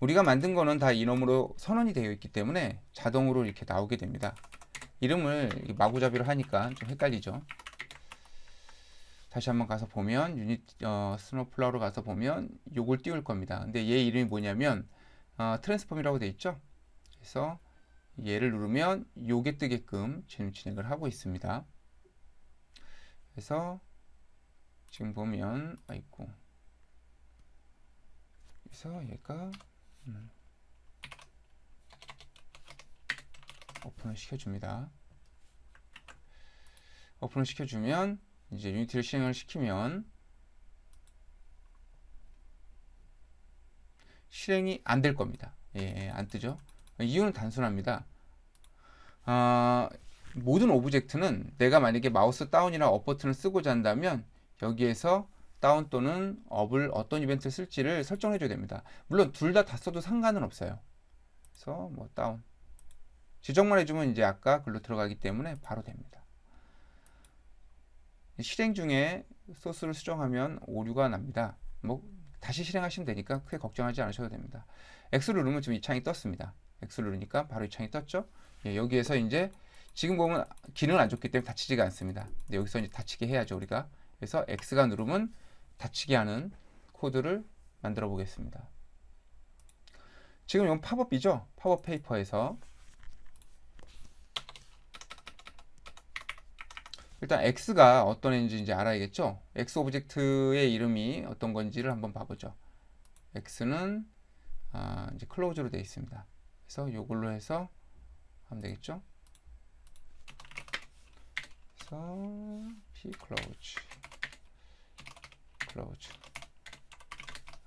우리가 만든 거는 다 이놈으로 선언이 되어 있기 때문에 자동으로 이렇게 나오게 됩니다. 이름을 마구잡이로 하니까 좀 헷갈리죠. 다시 한번 가서 보면 스노우플라워로 가서 보면 요걸 띄울 겁니다. 근데 얘 이름이 뭐냐면 트랜스폼이라고 되어 있죠. 그래서 얘를 누르면 요게 뜨게끔 진행을 하고 있습니다. 그래서 지금 보면 아이고 그래서 얘가 오픈을 시켜줍니다. 오픈을 시켜주면 이제 유니티를 실행을 시키면 실행이 안 될 겁니다. 예, 안 뜨죠. 이유는 단순합니다. 모든 오브젝트는 내가 만약에 마우스 다운이나 업 버튼을 쓰고자 한다면 여기에서 다운 또는 업을 어떤 이벤트를 쓸지를 설정해 줘야 됩니다. 물론 둘 다 써도 상관은 없어요. 그래서 뭐 다운 지정만 해주면 이제 아까 글로 들어가기 때문에 바로 됩니다. 실행 중에 소스를 수정하면 오류가 납니다. 뭐 다시 실행하시면 되니까 크게 걱정하지 않으셔도 됩니다. X를 누르면 지금 이 창이 떴습니다. X를 누르니까 바로 이 창이 떴죠. 예, 여기에서 이제 지금 보면 기능을 안 줬기 때문에 닫히지가 않습니다. 근데 여기서 이제 닫히게 해야죠 우리가. 그래서 X가 누르면 닫히게 하는 코드를 만들어 보겠습니다. 지금 이건 팝업이죠. 팝업 페이퍼에서 일단 X가 어떤 애인지 이제 알아야겠죠. X 오브젝트의 이름이 어떤 건지를 한번 봐보죠. X는 이제 클로즈로 되어 있습니다. 그래서 이걸로 해서 하면 되겠죠. 그래서 p close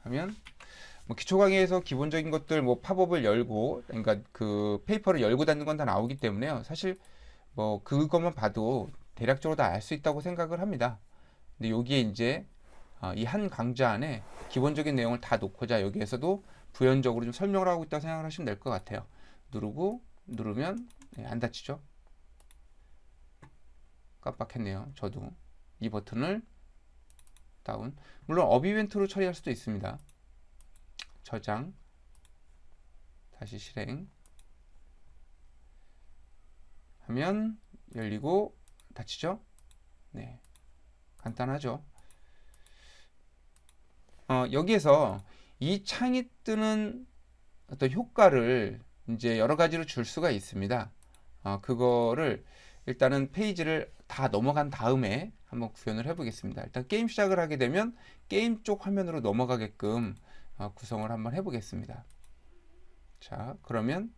하면 뭐 기초 강의에서 기본적인 것들 뭐 팝업을 열고 그러니까 그 페이퍼를 열고 닫는 건 다 나오기 때문에요. 사실 뭐 그것만 봐도 대략적으로 다 알 수 있다고 생각을 합니다. 근데 여기에 이제 이 한 강좌 안에 기본적인 내용을 다 놓고자 여기에서도 부연적으로 좀 설명을 하고 있다고 생각을 하시면 될 것 같아요. 누르면 안 닫히죠. 깜빡했네요. 저도 이 버튼을 다운. 물론 업 이벤트로 처리할 수도 있습니다. 저장, 다시 실행 하면 열리고 닫히죠. 네, 간단하죠. 여기에서 이 창이 뜨는 어떤 효과를 이제 여러 가지로 줄 수가 있습니다. 그거를 일단은 페이지를 다 넘어간 다음에 한번 구현을 해 보겠습니다. 일단 게임 시작을 하게 되면 게임 쪽 화면으로 넘어가게끔 구성을 한번 해 보겠습니다. 자, 그러면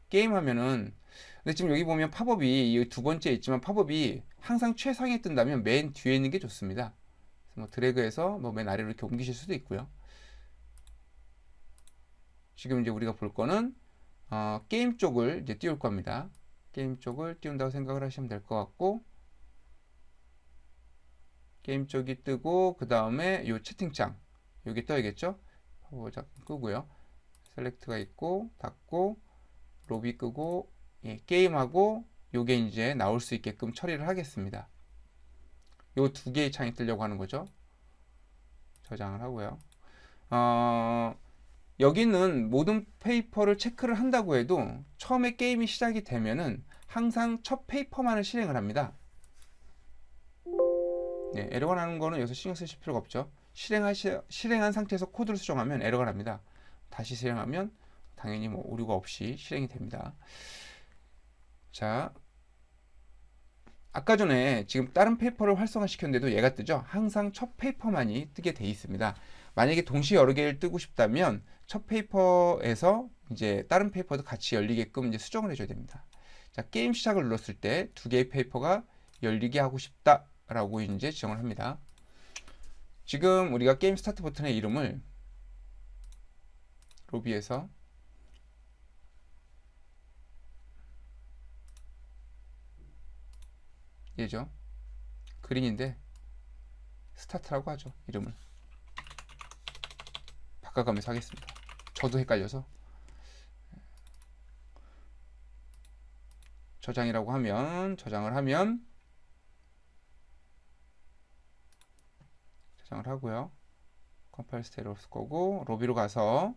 게임 하면은 근데 지금 여기 보면 팝업이 이 두 번째 있지만 팝업이 항상 최상에 뜬다면 맨 뒤에 있는 게 좋습니다. 뭐 드래그해서 뭐 맨 아래로 이렇게 옮기실 수도 있고요. 지금 이제 우리가 볼 거는 게임 쪽을 이제 띄울 겁니다. 게임 쪽을 띄운다고 생각을 하시면 될 것 같고 게임 쪽이 뜨고 그 다음에 요 채팅창 여기 떠야겠죠. 파워 끄고요. 셀렉트가 있고 닫고 로비 끄고 예, 게임하고 요게 이제 나올 수 있게끔 처리를 하겠습니다. 요 두 개의 창이 뜨려고 하는 거죠. 저장을 하고요. 여기는 모든 페이퍼를 체크를 한다고 해도 처음에 게임이 시작이 되면은 항상 첫 페이퍼만을 실행을 합니다. 네, 에러가 나는 거는 여기서 신경 쓰실 필요가 없죠. 실행한 상태에서 코드를 수정하면 에러가 납니다. 다시 실행하면 당연히 뭐 오류가 없이 실행이 됩니다. 자, 아까 전에 지금 다른 페이퍼를 활성화시켰는데도 얘가 뜨죠. 항상 첫 페이퍼만이 뜨게 돼 있습니다. 만약에 동시에 여러 개를 뜨고 싶다면 첫 페이퍼에서 이제 다른 페이퍼도 같이 열리게끔 이제 수정을 해줘야 됩니다. 자, 게임 시작을 눌렀을 때 두 개의 페이퍼가 열리게 하고 싶다라고 이제 지정을 합니다. 지금 우리가 게임 스타트 버튼의 이름을 로비에서 얘죠. 그린인데 스타트라고 하죠. 이름을 바꿔가면서 하겠습니다. 저도 헷갈려서. 저장이라고 하면 저장을 하고요. 컴파일 스테이로 쓸 거고 로비로 가서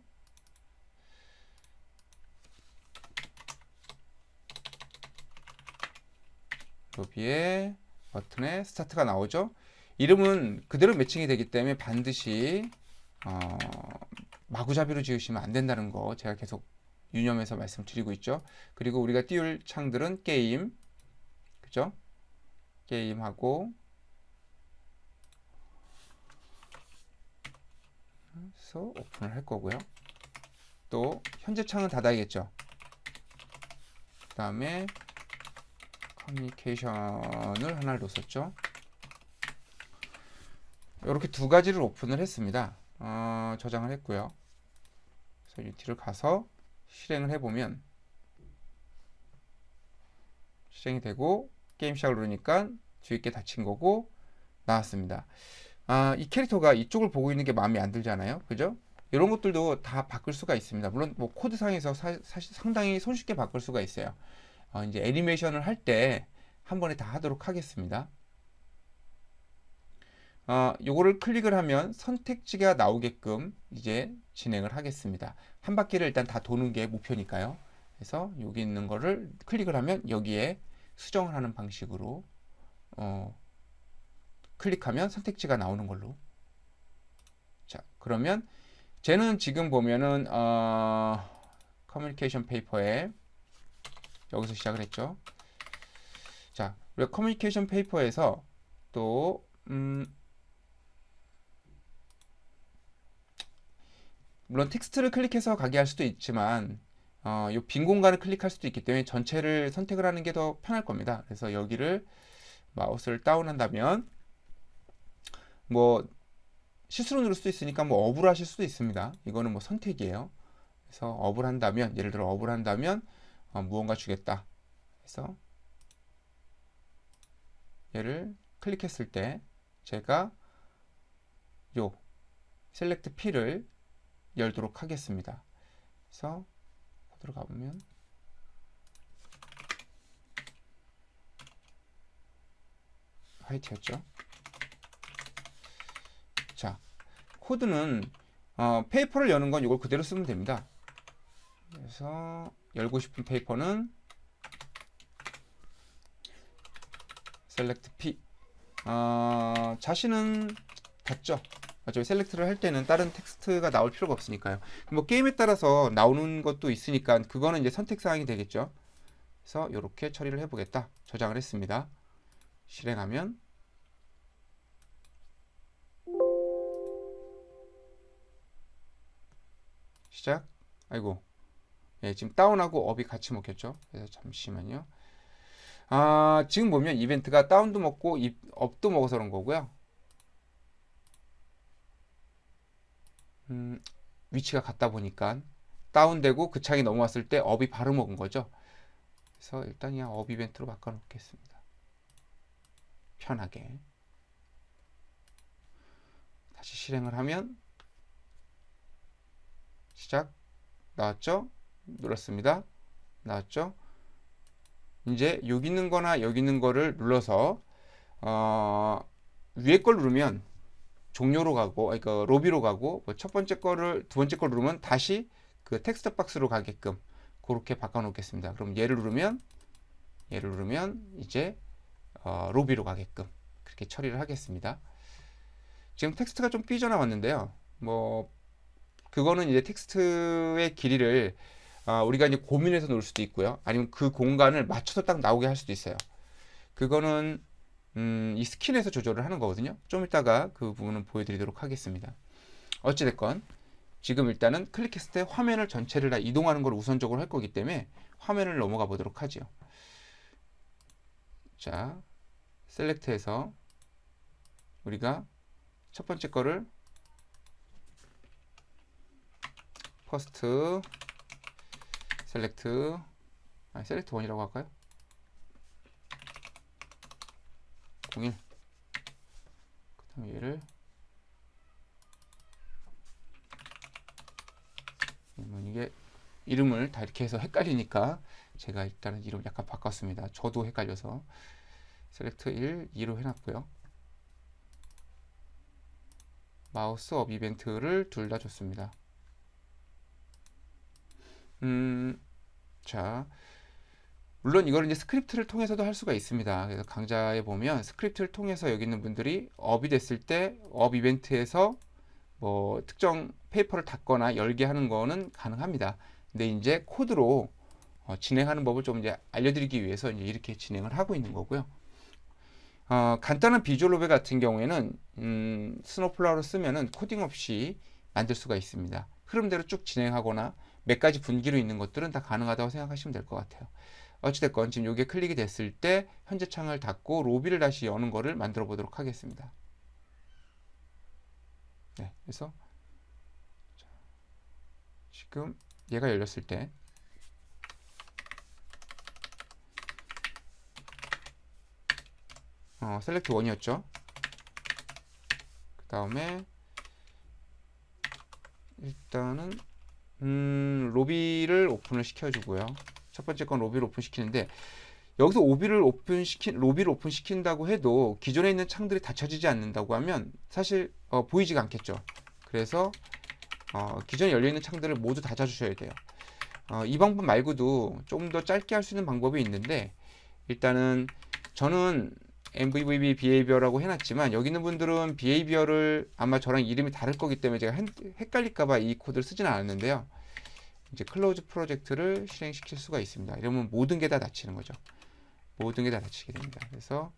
로비에 버튼에 스타트가 나오죠. 이름은 그대로 매칭이 되기 때문에 반드시 마구잡이로 지으시면 안 된다는 거 제가 계속 유념해서 말씀드리고 있죠. 그리고 우리가 띄울 창들은 게임, 그죠? 게임하고 그래서 오픈을 할 거고요. 또 현재 창은 닫아야겠죠. 그 다음에 커뮤니케이션을 하나를 놓았죠. 이렇게 두 가지를 오픈을 했습니다. 저장을 했고요. 그래서 유니티를 가서 실행을 해보면 실행이 되고 게임 시작을 누르니까 뒤에 게 닫힌 거고 나왔습니다. 이 캐릭터가 이쪽을 보고 있는 게 마음에 안 들잖아요. 그죠? 이런 것들도 다 바꿀 수가 있습니다. 물론 뭐 코드상에서 사실 상당히 손쉽게 바꿀 수가 있어요. 이제 애니메이션을 할 때 한 번에 다 하도록 하겠습니다. 요거를 클릭을 하면 선택지가 나오게끔 이제 진행을 하겠습니다. 한 바퀴를 일단 다 도는 게 목표니까요. 그래서 여기 있는 거를 클릭을 하면 여기에 수정을 하는 방식으로 클릭하면 선택지가 나오는 걸로. 자, 그러면 쟤는 지금 보면은 커뮤니케이션 페이퍼에 여기서 시작을 했죠. 자, 우리가 커뮤니케이션 페이퍼에서 또 물론 텍스트를 클릭해서 가게 할 수도 있지만 이 빈 공간을 클릭할 수도 있기 때문에 전체를 선택을 하는 게 더 편할 겁니다. 그래서 여기를 마우스를 다운한다면 뭐 실수로 누를 수도 있으니까 뭐 업을 하실 수도 있습니다. 이거는 뭐 선택이에요. 그래서 업을 한다면 예를 들어 업을 한다면 무언가 주겠다. 그래서 얘를 클릭했을 때 제가 요 셀렉트 P를 열도록 하겠습니다. 그래서 코드로 가보면 화이트였죠. 자, 코드는 페이퍼를 여는 건 이걸 그대로 쓰면 됩니다. 그래서 열고 싶은 페이퍼는 select P. 자신은 같죠. 어차피 셀렉트를 할 때는 다른 텍스트가 나올 필요가 없으니까요. 뭐 게임에 따라서 나오는 것도 있으니까 그거는 이제 선택 사항이 되겠죠. 그래서 이렇게 처리를 해보겠다. 저장을 했습니다. 실행하면 시작. 아이고, 예, 지금 다운하고 업이 같이 먹혔죠. 그래서 잠시만요. 지금 보면 이벤트가 다운도 먹고 업도 먹어서 그런 거고요. 위치가 같다 보니까 다운되고 그 창이 넘어왔을 때 업이 바로 먹은 거죠. 그래서 일단 그냥 업 이벤트로 바꿔 놓겠습니다. 편하게. 다시 실행을 하면 시작. 나왔죠? 눌렀습니다. 나왔죠? 이제 여기 있는 거나 여기 있는 거를 눌러서 위에 걸 누르면 종료로 가고, 그러니까 로비로 가고, 첫 번째 거를 두 번째 걸 누르면 다시 그 텍스트 박스로 가게끔 그렇게 바꿔 놓겠습니다. 그럼 얘를 누르면 이제 로비로 가게끔 그렇게 이렇게 처리를 하겠습니다. 지금 텍스트가 좀 삐져나왔는데요. 뭐 그거는 이제 텍스트의 길이를 우리가 이제 고민해서 놓을 수도 있고요. 아니면 그 공간을 맞춰서 딱 나오게 할 수도 있어요. 그거는 이 스킨에서 조절을 하는 거거든요. 좀 이따가 그 부분은 보여드리도록 하겠습니다. 어찌됐건 지금 일단은 클릭했을 때 화면을 전체를 다 이동하는 걸 우선적으로 할 거기 때문에 화면을 넘어가 보도록 하죠. 자, 셀렉트해서 우리가 첫 번째 거를 퍼스트 셀렉트 셀렉트 1이라고 할까요? 01. 그 다음에 얘를 이게 이름을 다 이렇게 해서 헷갈리니까 제가 일단은 이름 약간 바꿨습니다. 저도 헷갈려서 셀렉트 1, 2로 해놨고요. 마우스 업 이벤트를 둘 다 줬습니다. 자, 물론 이거는 이제 스크립트를 통해서도 할 수가 있습니다. 그래서 강좌에 보면 스크립트를 통해서 여기 있는 분들이 업이 됐을 때 업 이벤트에서 뭐 특정 페이퍼를 닫거나 열게 하는 거는 가능합니다. 근데 이제 코드로 진행하는 법을 좀 이제 알려드리기 위해서 이제 이렇게 진행을 하고 있는 거고요. 간단한 비주얼 로베 같은 경우에는 스노우플라워를 쓰면은 코딩 없이 만들 수가 있습니다. 흐름대로 쭉 진행하거나 몇 가지 분기로 있는 것들은 다 가능하다고 생각하시면 될 것 같아요. 어찌됐건 지금 이게 클릭이 됐을 때 현재 창을 닫고 로비를 다시 여는 거를 만들어 보도록 하겠습니다. 네, 그래서 지금 얘가 열렸을 때 셀렉트 1이었죠. 그 다음에 일단은 로비를 오픈을 시켜주고요. 첫 번째 건 로비를 오픈시키는데 여기서 로비를 오픈시킨다고 해도 기존에 있는 창들이 닫혀지지 않는다고 하면 사실 보이지가 않겠죠. 그래서 기존에 열려있는 창들을 모두 닫아주셔야 돼요. 이 방법 말고도 좀 더 짧게 할 수 있는 방법이 있는데 일단은 저는 MVVB 비헤이비어라고 해놨지만 여기 있는 분들은 비헤이비어를 아마 저랑 이름이 다를 거기 때문에 제가 헷갈릴까봐 이 코드를 쓰지는 않았는데요. 이제 클로즈 프로젝트를 실행시킬 수가 있습니다. 이러면 모든 게 다 닫히는 거죠. 모든 게 다 닫히게 됩니다. 그래서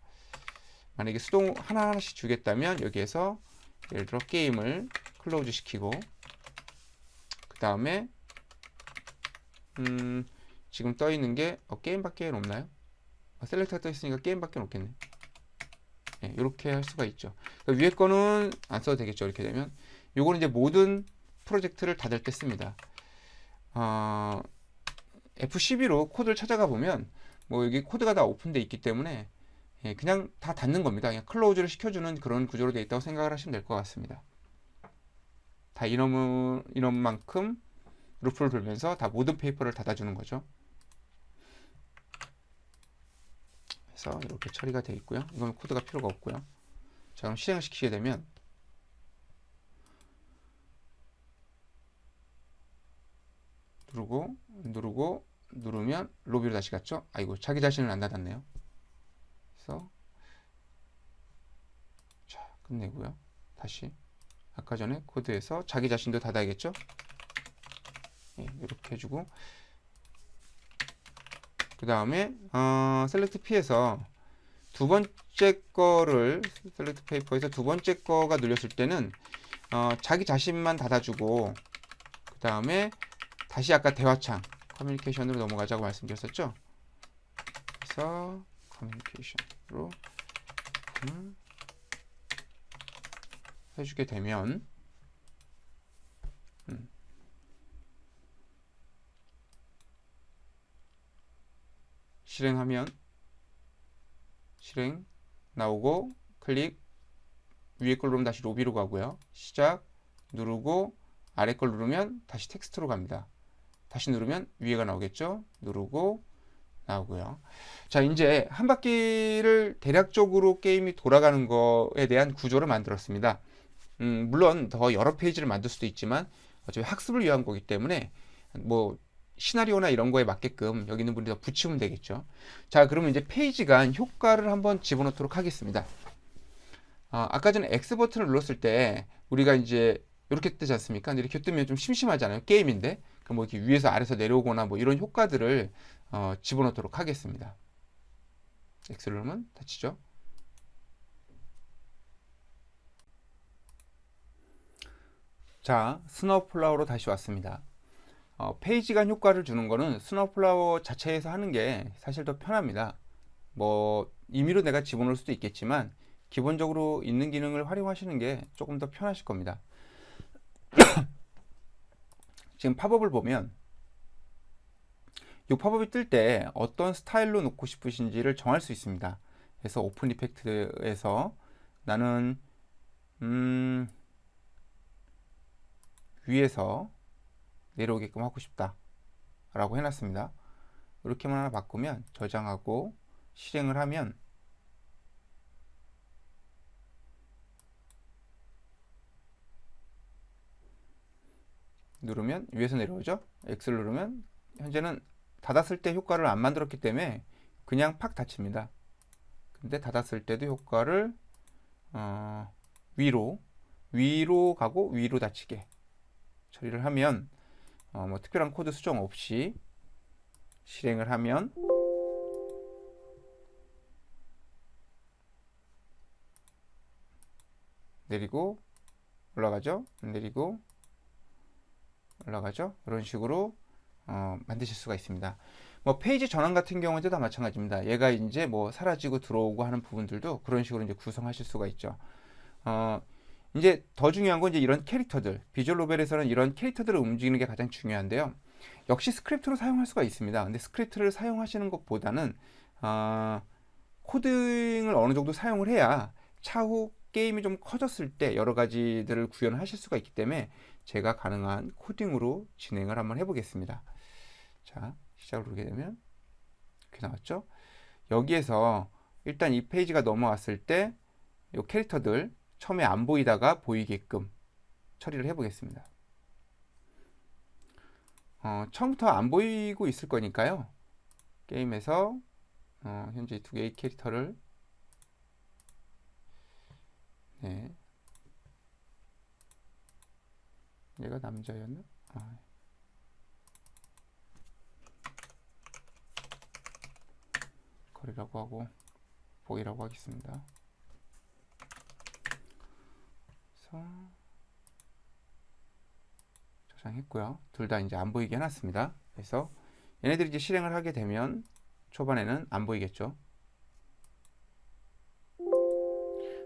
만약에 수동 하나하나씩 주겠다면 여기에서 예를 들어 게임을 클로즈 시키고 그 다음에 지금 떠 있는 게 게임밖에 없나요? 셀렉트가 떠 있으니까 게임밖에 없겠네. 네, 이렇게 할 수가 있죠. 그러니까 위에 거는 안 써도 되겠죠. 이렇게 되면 요거는 이제 모든 프로젝트를 닫을 때 씁니다. F12로 코드를 찾아가 보면 뭐 여기 코드가 다 오픈되어 있기 때문에 그냥 다 닫는 겁니다. 그냥 클로즈를 시켜주는 그런 구조로 되어 있다고 생각을 하시면 될 것 같습니다. 다 이놈만큼 루프를 돌면서 다 모든 페이퍼를 닫아주는 거죠. 그래서 이렇게 처리가 되어 있고요. 이건 코드가 필요가 없고요. 자, 그럼 실행을 시키게 되면 누르면 로비로 다시 갔죠. 아이고, 자기 자신을 안 닫았네요. 그래서 자, 끝내고요. 다시 아까 전에 코드에서 자기 자신도 닫아야겠죠. 이렇게 해주고 그 다음에 셀렉트 P에서 두 번째 거를 셀렉트 페이퍼에서 두 번째 거가 눌렸을 때는 자기 자신만 닫아주고 그 다음에 다시 아까 대화창 커뮤니케이션으로 넘어가자고 말씀드렸었죠. 그래서 커뮤니케이션으로 해주게 되면 실행하면 실행 나오고 클릭 위에 걸 누르면 다시 로비로 가고요. 시작 누르고 아래 걸 누르면 다시 텍스트로 갑니다. 다시 누르면 위에가 나오겠죠. 누르고 나오고요. 자, 이제 한 바퀴를 대략적으로 게임이 돌아가는 거에 대한 구조를 만들었습니다. 물론 더 여러 페이지를 만들 수도 있지만 어차피 학습을 위한 거기 때문에 뭐 시나리오나 이런 거에 맞게끔 여기 있는 분들이 더 붙이면 되겠죠. 자, 그러면 이제 페이지 간 효과를 한번 집어넣도록 하겠습니다. 아까 전에 X 버튼을 눌렀을 때 우리가 이제 이렇게 뜨지 않습니까? 근데 이렇게 뜨면 좀 심심하잖아요. 게임인데. 그럼 뭐 이렇게 위에서 아래서 내려오거나 뭐 이런 효과들을 집어넣도록 하겠습니다. X를 누르면 닫히죠. 자, 스노우플라워로 다시 왔습니다. 페이지 간 효과를 주는 거는 스노우플라워 자체에서 하는 게 사실 더 편합니다. 뭐 임의로 내가 집어넣을 수도 있겠지만 기본적으로 있는 기능을 활용하시는 게 조금 더 편하실 겁니다. 지금 팝업을 보면 이 팝업이 뜰 때 어떤 스타일로 놓고 싶으신지를 정할 수 있습니다. 그래서 오픈 이펙트에서 나는 위에서 내려오게끔 하고 싶다 라고 해놨습니다. 이렇게만 하나 바꾸면 저장하고 실행을 하면 누르면 위에서 내려오죠. X를 누르면 현재는 닫았을 때 효과를 안 만들었기 때문에 그냥 팍 닫힙니다. 근데 닫았을 때도 효과를 위로 가고 위로 닫히게 처리를 하면 뭐 특별한 코드 수정 없이 실행을 하면 내리고 올라가죠. 내리고 올라가죠. 이런 식으로 만드실 수가 있습니다. 뭐 페이지 전환 같은 경우도 다 마찬가지입니다. 얘가 이제 뭐 사라지고 들어오고 하는 부분들도 그런 식으로 이제 구성하실 수가 있죠. 이제 더 중요한 건 이제 이런 캐릭터들, 비주얼 노벨에서는 이런 캐릭터들을 움직이는 게 가장 중요한데요. 역시 스크립트로 사용할 수가 있습니다. 근데 스크립트를 사용하시는 것보다는 코딩을 어느 정도 사용을 해야 차후 게임이 좀 커졌을 때 여러 가지들을 구현을 하실 수가 있기 때문에 제가 가능한 코딩으로 진행을 한번 해보겠습니다. 자, 시작을 누르게 되면 이렇게 나왔죠. 여기에서 일단 이 페이지가 넘어왔을 때 이 캐릭터들 처음에 안 보이다가 보이게끔 처리를 해보겠습니다. 처음부터 안 보이고 있을 거니까요. 게임에서 현재 두 개의 캐릭터를 얘가 남자였나? 거리라고 하고 보이라고 하겠습니다. 그래서 저장했고요. 둘 다 이제 안 보이게 해놨습니다. 그래서 얘네들이 이제 실행을 하게 되면 초반에는 안 보이겠죠.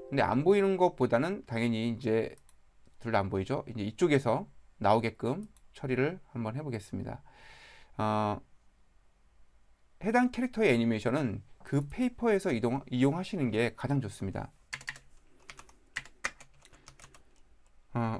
근데 안 보이는 것보다는 당연히 이제 둘 다 안 보이죠. 이제 이쪽에서 나오게끔 처리를 한번 해보겠습니다. 해당 캐릭터의 애니메이션은 그 페이퍼에서 이용하시는 게 가장 좋습니다.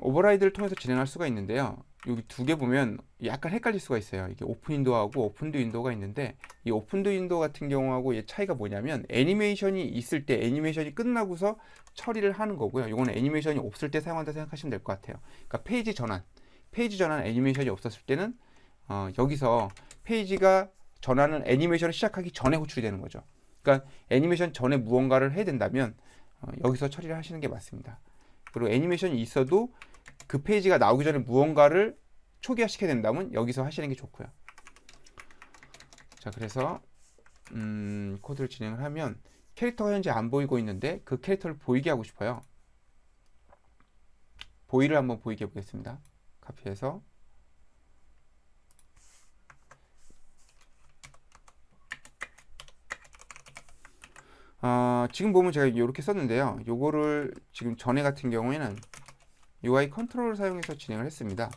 오버라이드를 통해서 진행할 수가 있는데요. 여기 두 개 보면 약간 헷갈릴 수가 있어요. 이게 오픈 윈도우하고 오픈드 윈도우가 있는데 이 오픈드 윈도우 같은 경우하고 이 차이가 뭐냐면 애니메이션이 있을 때 애니메이션이 끝나고서 처리를 하는 거고요. 이거는 애니메이션이 없을 때 사용한다 생각하시면 될 것 같아요. 그러니까 페이지 전환 애니메이션이 없었을 때는 여기서 페이지가 전환은 애니메이션을 시작하기 전에 호출이 되는 거죠. 그러니까 애니메이션 전에 무언가를 해야 된다면 여기서 처리를 하시는 게 맞습니다. 그리고 애니메이션이 있어도 그 페이지가 나오기 전에 무언가를 초기화시켜야 된다면 여기서 하시는 게 좋고요. 자, 그래서 코드를 진행을 하면 캐릭터가 현재 안 보이고 있는데 그 캐릭터를 보이게 하고 싶어요. 보이를 한번 보이게 해보겠습니다. 카피해서 지금 보면 제가 이렇게 썼는데요. 요거를 지금 전에 같은 경우에는 UI 컨트롤을 사용해서 진행을 했습니다.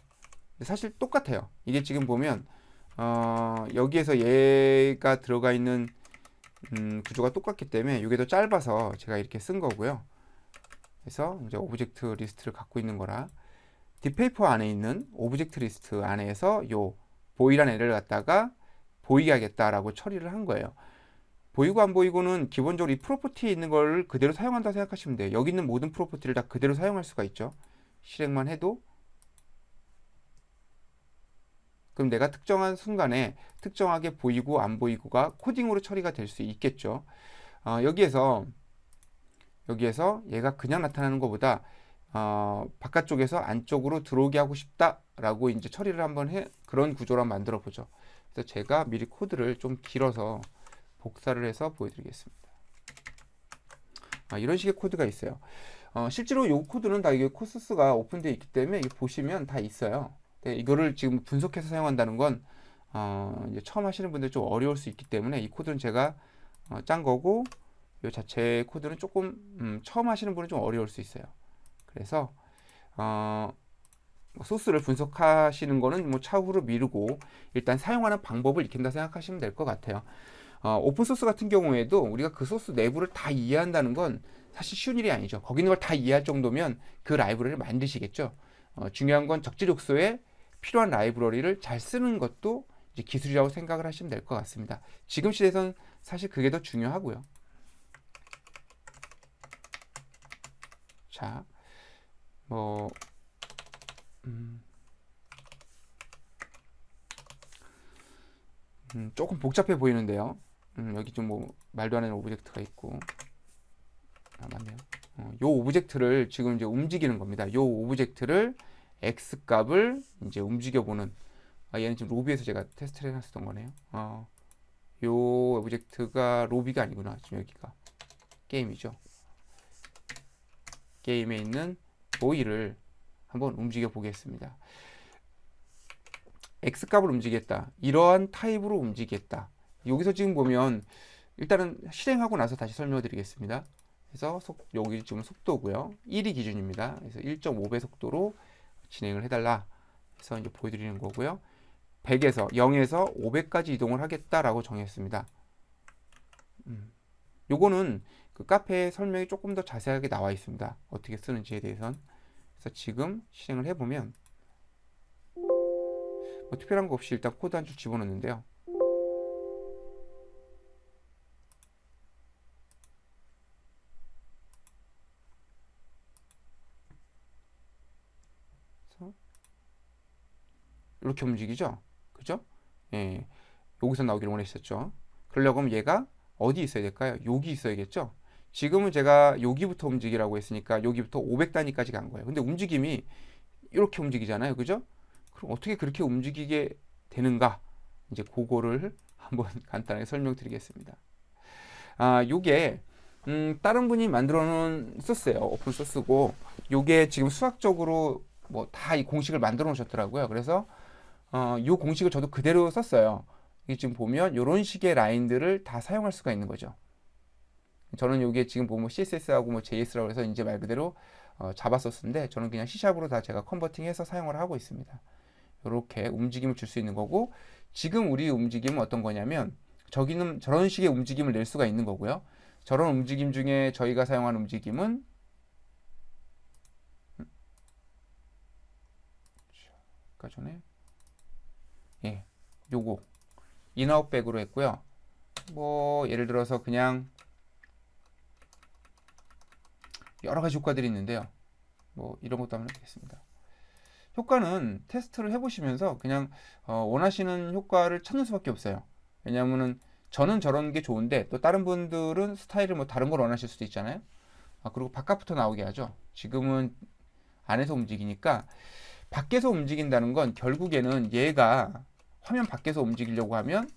근데 사실 똑같아요. 이게 지금 보면 여기에서 얘가 들어가 있는 구조가 똑같기 때문에 이게 더 짧아서 제가 이렇게 쓴 거고요. 그래서 이제 오브젝트 리스트를 갖고 있는 거라 딥페이퍼 안에 있는 오브젝트 리스트 안에서 요 보이라는 애를 갖다가 보이게 하겠다라고 처리를 한 거예요. 보이고 안 보이고는 기본적으로 이 프로퍼티에 있는 걸 그대로 사용한다 생각하시면 돼요. 여기 있는 모든 프로퍼티를 다 그대로 사용할 수가 있죠. 실행만 해도 그럼 내가 특정한 순간에 특정하게 보이고 안 보이고가 코딩으로 처리가 될 수 있겠죠. 여기에서 여기에서 얘가 그냥 나타나는 것보다 바깥쪽에서 안쪽으로 들어오게 하고 싶다라고 이제 처리를 한번 그런 구조로 한번 만들어 보죠. 그래서 제가 미리 코드를 좀 길어서 복사를 해서 보여드리겠습니다. 이런 식의 코드가 있어요. 실제로 이 코드는 다 이게 코스스가 오픈되어 있기 때문에 보시면 다 있어요. 네, 이거를 지금 분석해서 사용한다는 건 이제 처음 하시는 분들 좀 어려울 수 있기 때문에 이 코드는 제가 짠 거고, 이 자체 코드는 조금 처음 하시는 분은 좀 어려울 수 있어요. 그래서 소스를 분석하시는 거는 뭐 차후로 미루고 일단 사용하는 방법을 익힌다 생각하시면 될 것 같아요. 오픈소스 같은 경우에도 우리가 그 소스 내부를 다 이해한다는 건 사실 쉬운 일이 아니죠. 거기 있는 걸 다 이해할 정도면 그 라이브러리를 만드시겠죠. 중요한 건 적재적소에 필요한 라이브러리를 잘 쓰는 것도 이제 기술이라고 생각을 하시면 될 것 같습니다. 지금 시대에선 사실 그게 더 중요하고요. 자, 뭐 조금 복잡해 보이는데요. 여기 좀 뭐 말도 안 되는 오브젝트가 있고, 맞네요. 요 오브젝트를 지금 이제 움직이는 겁니다. 요 오브젝트를 x 값을 이제 움직여 보는. 얘는 지금 로비에서 제가 테스트를 해놨었던 거네요. 요 오브젝트가 로비가 아니구나. 지금 여기가 게임이죠. 게임에 있는 보이를 한번 움직여 보겠습니다. x 값을 움직이겠다. 이러한 타입으로 움직이겠다. 여기서 지금 보면 일단은 실행하고 나서 다시 설명을 드리겠습니다. 그래서 여기 지금 속도고요. 1이 기준입니다. 그래서 1.5배 속도로 진행을 해달라 해서 이제 보여드리는 거고요. 100에서 0에서 500까지 이동을 하겠다라고 정했습니다. 요거는 그 카페에 설명이 조금 더 자세하게 나와 있습니다. 어떻게 쓰는지에 대해선. 그래서 지금 실행을 해보면 뭐 특별한 거 없이 일단 코드 한 줄 집어넣는데요. 이렇게 움직이죠. 그죠? 예, 여기서 나오기를 원했었죠. 그러려고 하면 얘가 어디 있어야 될까요? 여기 있어야겠죠. 지금은 제가 여기부터 움직이라고 했으니까 여기부터 500단위까지 간 거예요. 근데 움직임이 이렇게 움직이잖아요. 그죠? 그럼 어떻게 그렇게 움직이게 되는가? 이제 그거를 한번 간단하게 설명드리겠습니다. 요게 다른 분이 만들어 놓은 소스예요. 오픈 소스고, 요게 지금 수학적으로 뭐 다 이 공식을 만들어 놓으셨더라고요. 그래서 이 공식을 저도 그대로 썼어요. 이 지금 보면 이런 식의 라인들을 다 사용할 수가 있는 거죠. 저는 이게 지금 보면 CSS하고 뭐 JS라고 해서 이제 말 그대로 자바 소스인데, 저는 그냥 C샵으로 다 제가 컨버팅해서 사용을 하고 있습니다. 이렇게 움직임을 줄 수 있는 거고, 지금 우리 움직임은 어떤 거냐면 저기는 저런 식의 움직임을 낼 수가 있는 거고요. 저런 움직임 중에 저희가 사용하는 움직임은 아까 전에 요거 인아웃백으로 했고요. 뭐 예를 들어서 그냥 여러 가지 효과들이 있는데요. 뭐 이런 것도 한번 해보겠습니다. 효과는 테스트를 해보시면서 그냥 원하시는 효과를 찾는 수밖에 없어요. 왜냐하면은 저는 저런 게 좋은데 또 다른 분들은 스타일을 뭐 다른 걸 원하실 수도 있잖아요. 그리고 바깥부터 나오게 하죠. 지금은 안에서 움직이니까, 밖에서 움직인다는 건 결국에는 얘가 화면 밖에서 움직이려고 하면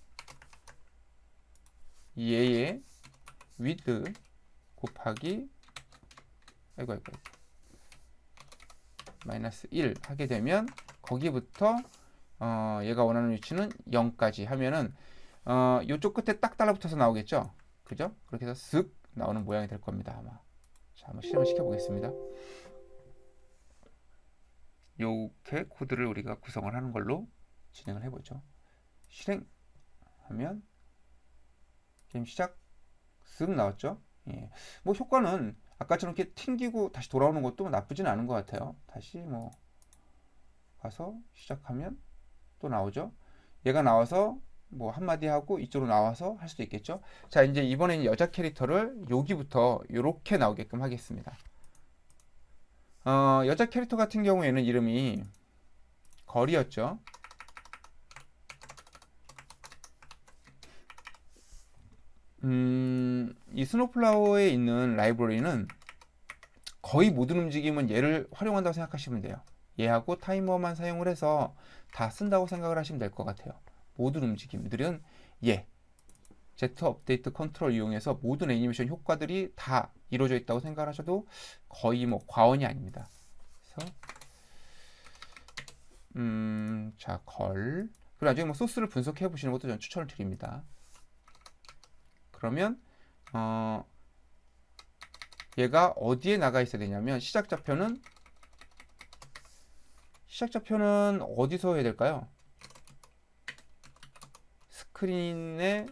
얘의 width 곱하기 마이너스 1 하게 되면 거기부터 얘가 원하는 위치는 0까지 하면은 이쪽 끝에 딱 달라붙어서 나오겠죠. 그죠? 그렇게 해서 쓱 나오는 모양이 될 겁니다. 아마. 자, 한번 실행을 시켜 보겠습니다. 이렇게 코드를 우리가 구성을 하는 걸로 진행을 해보죠. 실행하면 게임 시작. 쓱 나왔죠. 예. 뭐 효과는 아까처럼 이렇게 튕기고 다시 돌아오는 것도 나쁘진 않은 것 같아요. 다시 뭐 가서 시작하면 또 나오죠. 얘가 나와서 뭐 한마디 하고 이쪽으로 나와서 할 수도 있겠죠. 자, 이제 이번에는 여자 캐릭터를 여기부터 이렇게 나오게끔 하겠습니다. 여자 캐릭터 같은 경우에는 이름이 거리였죠. 이 스노플라워에 있는 라이브러리는 거의 모든 움직임은 얘를 활용한다고 생각하시면 돼요. 얘하고 타이머만 사용을 해서 다 쓴다고 생각을 하시면 될 것 같아요. 모든 움직임들은 얘 Z 업데이트 컨트롤 이용해서 모든 애니메이션 효과들이 다 이루어져 있다고 생각하셔도 거의 뭐 과언이 아닙니다. 그래서 자, 걸. 그리고 나중에 뭐 소스를 분석해 보시는 것도 저는 추천을 드립니다. 그러면 얘가 어디에 나가 있어야 되냐면 시작 좌표는 어디서 해야 될까요? 스크린의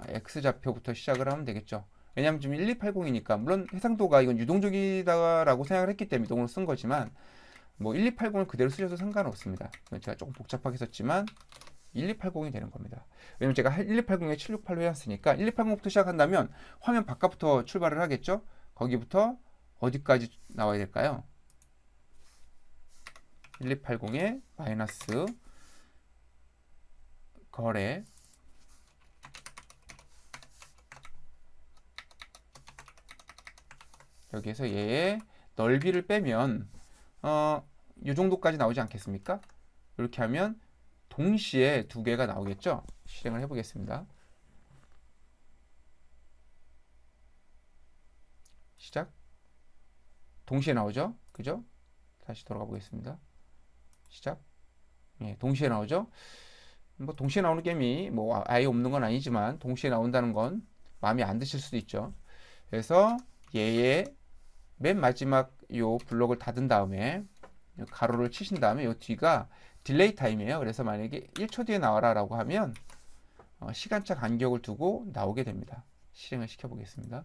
X 좌표부터 시작을 하면 되겠죠. 왜냐하면 지금 1280이니까 물론 해상도가 이건 유동적이다라고 생각을 했기 때문에 이동으로 쓴 거지만 뭐 1280을 그대로 쓰셔도 상관없습니다. 제가 조금 복잡하게 썼지만 1280이 되는 겁니다. 왜냐면 제가 1280에 768로 해놨으니까 1280부터 시작한다면 화면 바깥부터 출발을 하겠죠. 거기부터 어디까지 나와야 될까요? 1280에 마이너스 거래 여기에서 얘의 넓이를 빼면 이 정도까지 나오지 않겠습니까? 이렇게 하면 동시에 두 개가 나오겠죠? 실행을 해보겠습니다. 시작. 동시에 나오죠? 그죠? 다시 돌아가 보겠습니다. 시작. 예, 동시에 나오죠? 뭐 동시에 나오는 게임이 뭐 아예 없는 건 아니지만 동시에 나온다는 건 마음에 안 드실 수도 있죠. 그래서 얘의 맨 마지막 요 블록을 닫은 다음에 가로를 치신 다음에 요 뒤가 딜레이 타임이에요. 그래서 만약에 1초 뒤에 나와라 라고 하면 시간차 간격을 두고 나오게 됩니다. 실행을 시켜 보겠습니다.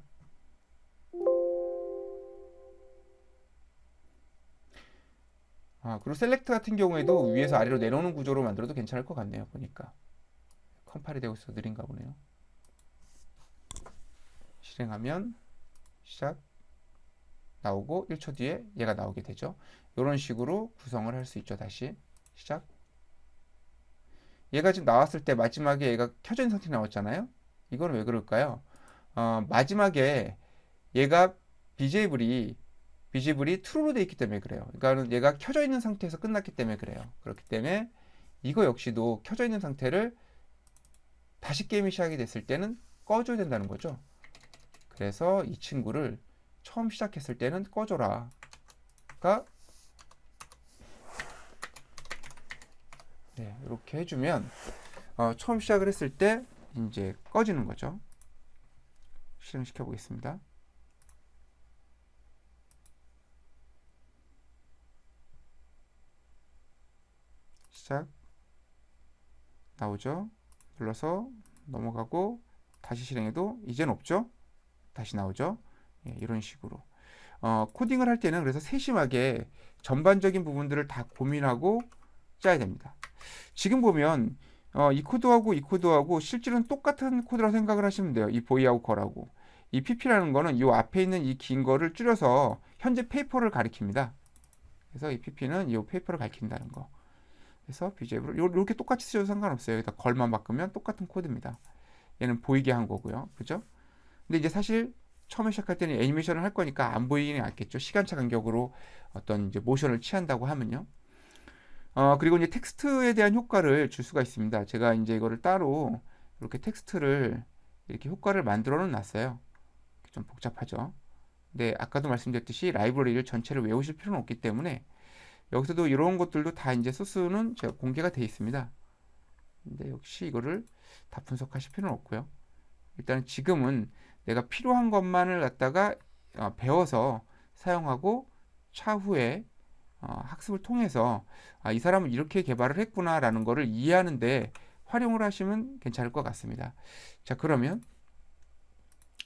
그리고 셀렉트 같은 경우에도 위에서 아래로 내려오는 구조로 만들어도 괜찮을 것 같네요. 보니까 컴파일이 되고 있어서 느린가 보네요. 실행하면 시작 나오고 1초 뒤에 얘가 나오게 되죠. 이런 식으로 구성을 할 수 있죠. 다시 시작. 얘가 지금 나왔을 때 마지막에 얘가 켜져 있는 상태로 나왔잖아요. 이거는 왜 그럴까요? 마지막에 얘가 비제이블이 true로 되어 있기 때문에 그래요. 그러니까 얘가 켜져 있는 상태에서 끝났기 때문에 그래요. 그렇기 때문에 이거 역시도 켜져 있는 상태를 다시 게임이 시작이 됐을 때는 꺼줘야 된다는 거죠. 그래서 이 친구를 처음 시작했을 때는 꺼줘라 가 네, 이렇게 해주면 처음 시작을 했을 때 이제 꺼지는 거죠. 실행시켜 보겠습니다. 시작 나오죠. 눌러서 넘어가고 다시 실행해도 이제는 없죠. 다시 나오죠. 예, 이런 식으로 코딩을 할 때는 그래서 세심하게 전반적인 부분들을 다 고민하고 짜야 됩니다. 지금 보면 이 코드하고 실제로는 똑같은 코드라고 생각을 하시면 돼요. 이 보이하고 걸하고 이 pp라는 거는 이 앞에 있는 이 긴 거를 줄여서 현재 페이퍼를 가리킵니다. 그래서 이 pp는 이 페이퍼를 가리킨다는 거. 그래서 BJ를 이렇게 똑같이 쓰셔도 상관없어요. 여기다 걸만 바꾸면 똑같은 코드입니다. 얘는 보이게 한 거고요. 그죠? 근데 이제 사실 처음에 시작할 때는 애니메이션을 할 거니까 안 보이긴 않겠죠. 시간차 간격으로 어떤 이제 모션을 취한다고 하면요. 그리고 이제 텍스트에 대한 효과를 줄 수가 있습니다. 제가 이제 이거를 따로 이렇게 텍스트를 이렇게 효과를 만들어 놨어요. 좀 복잡하죠. 근데 아까도 말씀드렸듯이 라이브러리를 전체를 외우실 필요는 없기 때문에 여기서도 이런 것들도 다 이제 소스는 제가 공개가 되어 있습니다. 근데 역시 이거를 다 분석하실 필요는 없고요. 일단 지금은 내가 필요한 것만을 갖다가 배워서 사용하고 차후에 학습을 통해서 이 사람은 이렇게 개발을 했구나 라는 거를 이해하는데 활용을 하시면 괜찮을 것 같습니다. 자, 그러면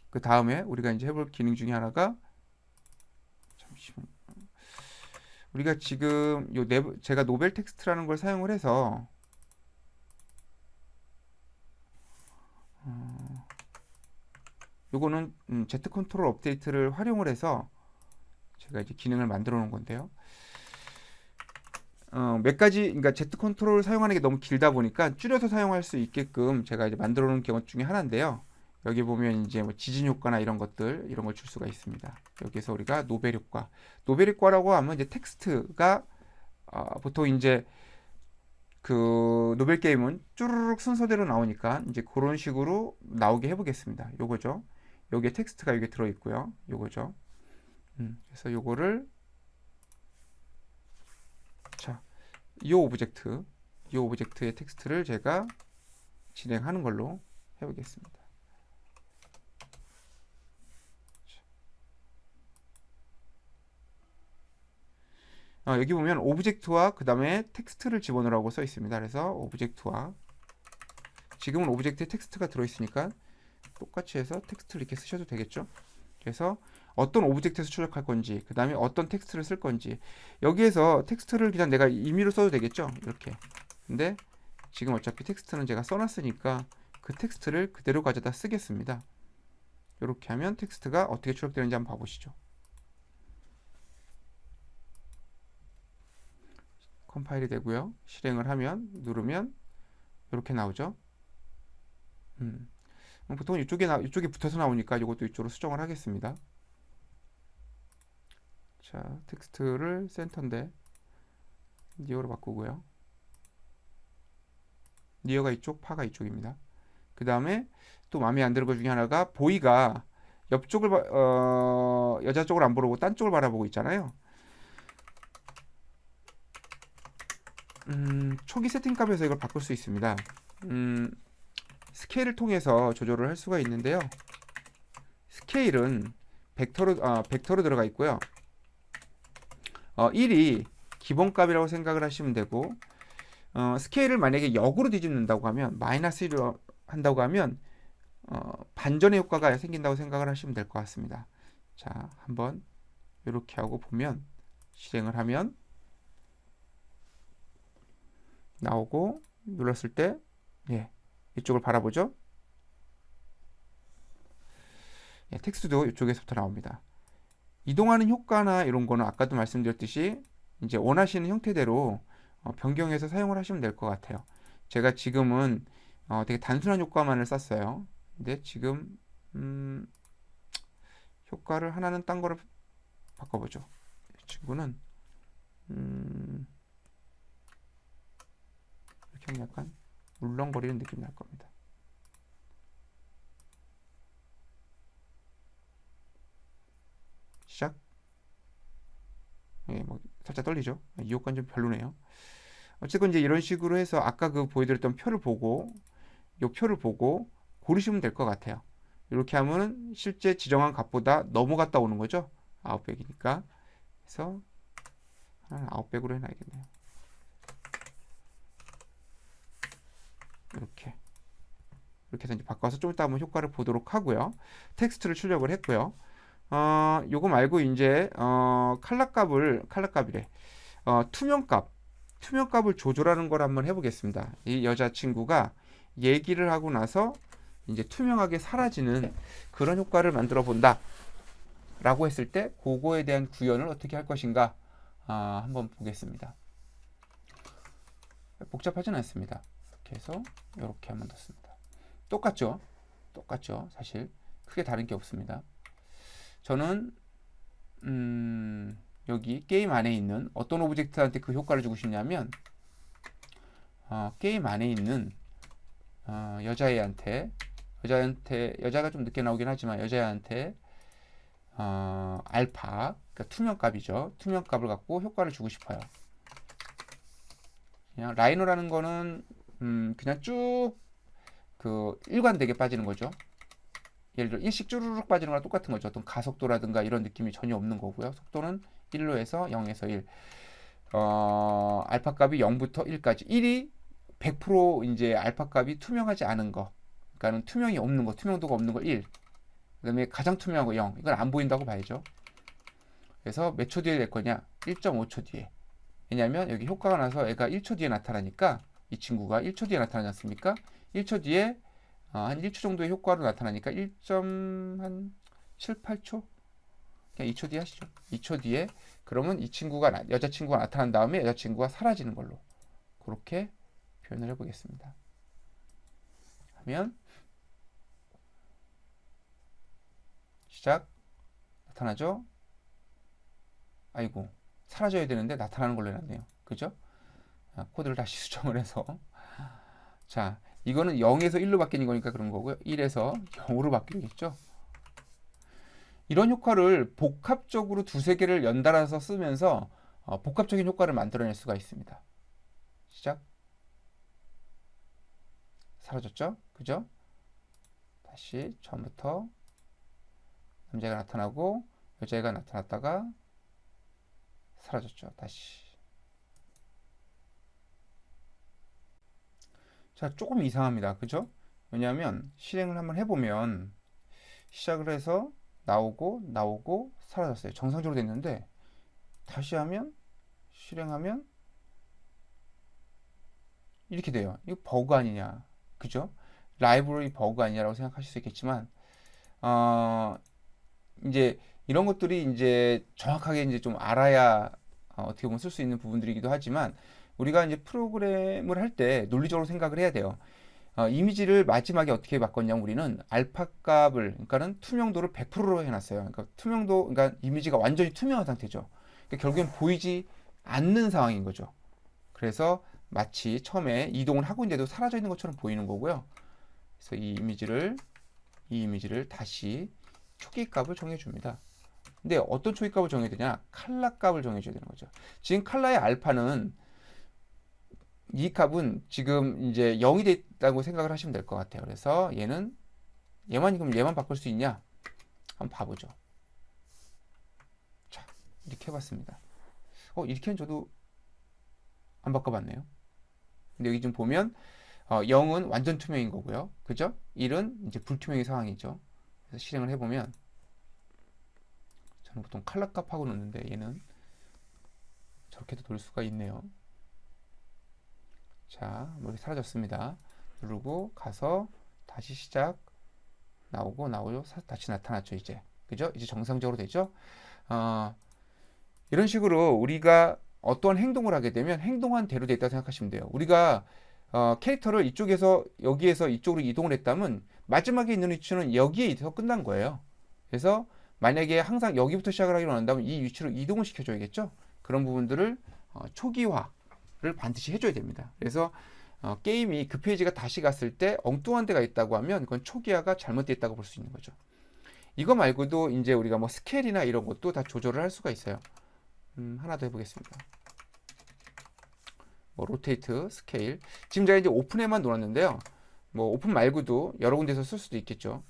그 다음에 우리가 이제 해볼 기능 중에 하나가 잠시만 우리가 지금 제가 노벨 텍스트라는 걸 사용을 해서 요거는 Z 컨트롤 업데이트를 활용을 해서 제가 이제 기능을 만들어 놓은 건데요. 몇 가지, 그러니까 Z 컨트롤 사용하는 게 너무 길다 보니까 줄여서 사용할 수 있게끔 제가 이제 만들어 놓은 경우 중에 하나인데요. 여기 보면 이제 뭐 지진 효과나 이런 것들 이런 걸 줄 수가 있습니다. 여기서 우리가 노벨 효과, 노벨 효과라고 하면 이제 텍스트가 보통 이제 그 노벨 게임은 쭈루룩 순서대로 나오니까 이제 그런 식으로 나오게 해보겠습니다. 요거죠. 여기에 텍스트가 여기 들어 있고요. 요거죠. 그래서 요거를 자, 이 오브젝트의 텍스트를 제가 진행하는 걸로 해보겠습니다. 여기 보면 오브젝트와 그 다음에 텍스트를 집어넣으라고 써 있습니다. 그래서 오브젝트와 지금은 오브젝트에 텍스트가 들어있으니까 똑같이 해서 텍스트를 이렇게 쓰셔도 되겠죠. 그래서 어떤 오브젝트에서 출력할 건지 그 다음에 어떤 텍스트를 쓸 건지 여기에서 텍스트를 그냥 내가 임의로 써도 되겠죠. 이렇게. 근데 지금 어차피 텍스트는 제가 써놨으니까 그 텍스트를 그대로 가져다 쓰겠습니다. 이렇게 하면 텍스트가 어떻게 출력되는지 한번 봐보시죠. 컴파일이 되고요. 실행을 하면 누르면 이렇게 나오죠. 보통 이쪽에 붙어서 나오니까 이것도 이쪽으로 수정을 하겠습니다. 자, 텍스트를 센터인데 니어로 바꾸고요. 니어가 이쪽, 파가 이쪽입니다. 그 다음에 또 마음에 안 드는 것 중에 하나가 보이가 옆쪽을 여자 쪽을 안 보고 딴 쪽을 바라보고 있잖아요. 초기 세팅 값에서 이걸 바꿀 수 있습니다. 스케일을 통해서 조절을 할 수가 있는데요. 스케일은 벡터로 들어가 있고요. 1이 기본값이라고 생각을 하시면 되고 스케일을 만약에 역으로 뒤집는다고 하면 마이너스 1로 한다고 하면 반전의 효과가 생긴다고 생각을 하시면 될 것 같습니다. 자, 한번 이렇게 하고 보면 실행을 하면 나오고 눌렀을 때 예, 이쪽을 바라보죠. 예, 텍스트도 이쪽에서부터 나옵니다. 이동하는 효과나 이런 거는 아까도 말씀드렸듯이 이제 원하시는 형태대로 변경해서 사용을 하시면 될 것 같아요. 제가 지금은 되게 단순한 효과만을 썼어요. 근데 지금 효과를 하나는 딴 거를 바꿔보죠. 이 친구는 이렇게 하면 약간 울렁거리는 느낌이 날 겁니다. 시작. 예, 뭐 살짝 떨리죠. 이 효과는 좀 별로네요. 어쨌건 이제 이런 식으로 해서 아까 그 보여드렸던 표를 보고 이 표를 보고 고르시면 될 것 같아요. 이렇게 하면 실제 지정한 값보다 넘어갔다 오는 거죠. 아웃백이니까. 그래서 하나는 아웃백으로 해놔야겠네요. 이렇게 해서 이제 바꿔서 좀 이따 한번 효과를 보도록 하고요. 텍스트를 출력을 했고요. 요거 말고 이제 칼라값이래. 투명값을 조절하는 걸 한번 해보겠습니다. 이 여자친구가 얘기를 하고 나서 이제 투명하게 사라지는 그런 효과를 만들어 본다 라고 했을 때 그거에 대한 구현을 어떻게 할 것인가 한번 보겠습니다. 복잡하진 않습니다. 이렇게 해서 이렇게 한번 넣습니다. 똑같죠? 사실 크게 다른 게 없습니다. 저는 여기 게임 안에 있는 어떤 오브젝트한테 그 효과를 주고 싶냐면 게임 안에 있는 여자애한테 여자가 좀 늦게 나오긴 하지만 여자애한테 알파 그러니까 투명값이죠. 투명값을 갖고 효과를 주고 싶어요. 그냥 라이너라는 거는 그냥 쭉 그 일관되게 빠지는 거죠. 예를 들어 일씩 쭈르륵 빠지는 거랑 똑같은 거죠. 어떤 가속도라든가 이런 느낌이 전혀 없는 거고요. 속도는 1로 해서 0에서 1. 알파 값이 0부터 1까지. 1이 100% 이제 알파 값이 투명하지 않은 거. 그러니까는 투명이 없는 거, 투명도가 없는 거 1. 그다음에 가장 투명한 거 0. 이건 안 보인다고 봐야죠. 그래서 몇 초 뒤에 낼 거냐? 1.5초 뒤에. 왜냐하면 여기 효과가 나서 애가 1초 뒤에 나타나니까 이 친구가 1초 뒤에 나타나지 않습니까? 1초 뒤에 한 1초 정도의 효과로 나타나니까 1.7, 8초? 그냥 2초 뒤에 하시죠. 2초 뒤에 그러면 이 친구가 여자친구가 나타난 다음에 여자친구가 사라지는 걸로 그렇게 표현을 해보겠습니다. 하면 시작. 나타나죠? 아이고, 사라져야 되는데 나타나는 걸로 해놨네요. 그죠? 코드를 다시 수정을 해서. 자, 이거는 0에서 1로 바뀌는 거니까 그런 거고요. 1에서 0으로 바뀌겠죠? 이런 효과를 복합적으로 두세 개를 연달아서 쓰면서 복합적인 효과를 만들어낼 수가 있습니다. 시작. 사라졌죠? 그죠? 다시 처음부터 남자가 나타나고 여자애가 나타났다가 사라졌죠. 다시. 자, 조금 이상합니다. 그죠? 왜냐하면 실행을 한번 해보면 시작을 해서 나오고 사라졌어요. 정상적으로 됐는데 다시 하면 실행하면 이렇게 돼요. 이거 버그 아니냐? 그죠? 라이브러리 버그 아니냐라고 생각하실 수 있겠지만 이제 이런 것들이 이제 정확하게 이제 좀 알아야 어떻게 보면 쓸 수 있는 부분들이기도 하지만 우리가 이제 프로그램을 할 때 논리적으로 생각을 해야 돼요. 이미지를 마지막에 어떻게 바꿨냐면 우리는 알파 값을 그러니까는 투명도를 100%로 해놨어요. 그러니까 투명도 그러니까 이미지가 완전히 투명한 상태죠. 그러니까 결국엔 보이지 않는 상황인 거죠. 그래서 마치 처음에 이동을 하고 있는데도 사라져 있는 것처럼 보이는 거고요. 그래서 이 이미지를 다시 초기 값을 정해줍니다. 근데 어떤 초기 값을 정해야 되냐? 칼라 값을 정해줘야 되는 거죠. 지금 칼라의 알파는 이 값은 지금 이제 0이 됐다고 생각을 하시면 될 것 같아요. 그래서 얘만 바꿀 수 있냐? 한번 봐보죠. 자, 이렇게 해봤습니다. 이렇게는 저도 안 바꿔봤네요. 근데 여기 좀 보면 0은 완전 투명인 거고요. 그죠? 1은 이제 불투명의 상황이죠. 그래서 실행을 해보면 저는 보통 칼라 값하고 놓는데 얘는 저렇게도 돌 수가 있네요. 자, 이렇게 사라졌습니다. 누르고 가서 다시 시작. 나오고 다시 나타났죠. 이제 그죠? 이제 정상적으로 되죠. 이런 식으로 우리가 어떠한 행동을 하게 되면 행동한 대로 됐다 생각하시면 돼요. 우리가 캐릭터를 이쪽에서 여기에서 이쪽으로 이동을 했다면 마지막에 있는 위치는 여기에 있어서 끝난 거예요. 그래서 만약에 항상 여기부터 시작을 하기로 한다면 이 위치로 이동을 시켜줘야겠죠. 그런 부분들을 초기화를 반드시 해줘야 됩니다. 그래서 게임이 그 페이지가 다시 갔을 때 엉뚱한 데가 있다고 하면 그건 초기화가 잘못됐다고 볼 수 있는 거죠. 이거 말고도 이제 우리가 뭐 스케일이나 이런 것도 다 조절을 할 수가 있어요. 하나 더 해보겠습니다. 뭐 로테이트, 스케일. 지금 제가 이제 오픈에만 놓았는데요. 뭐 오픈 말고도 여러 군데서 쓸 수도 있겠죠.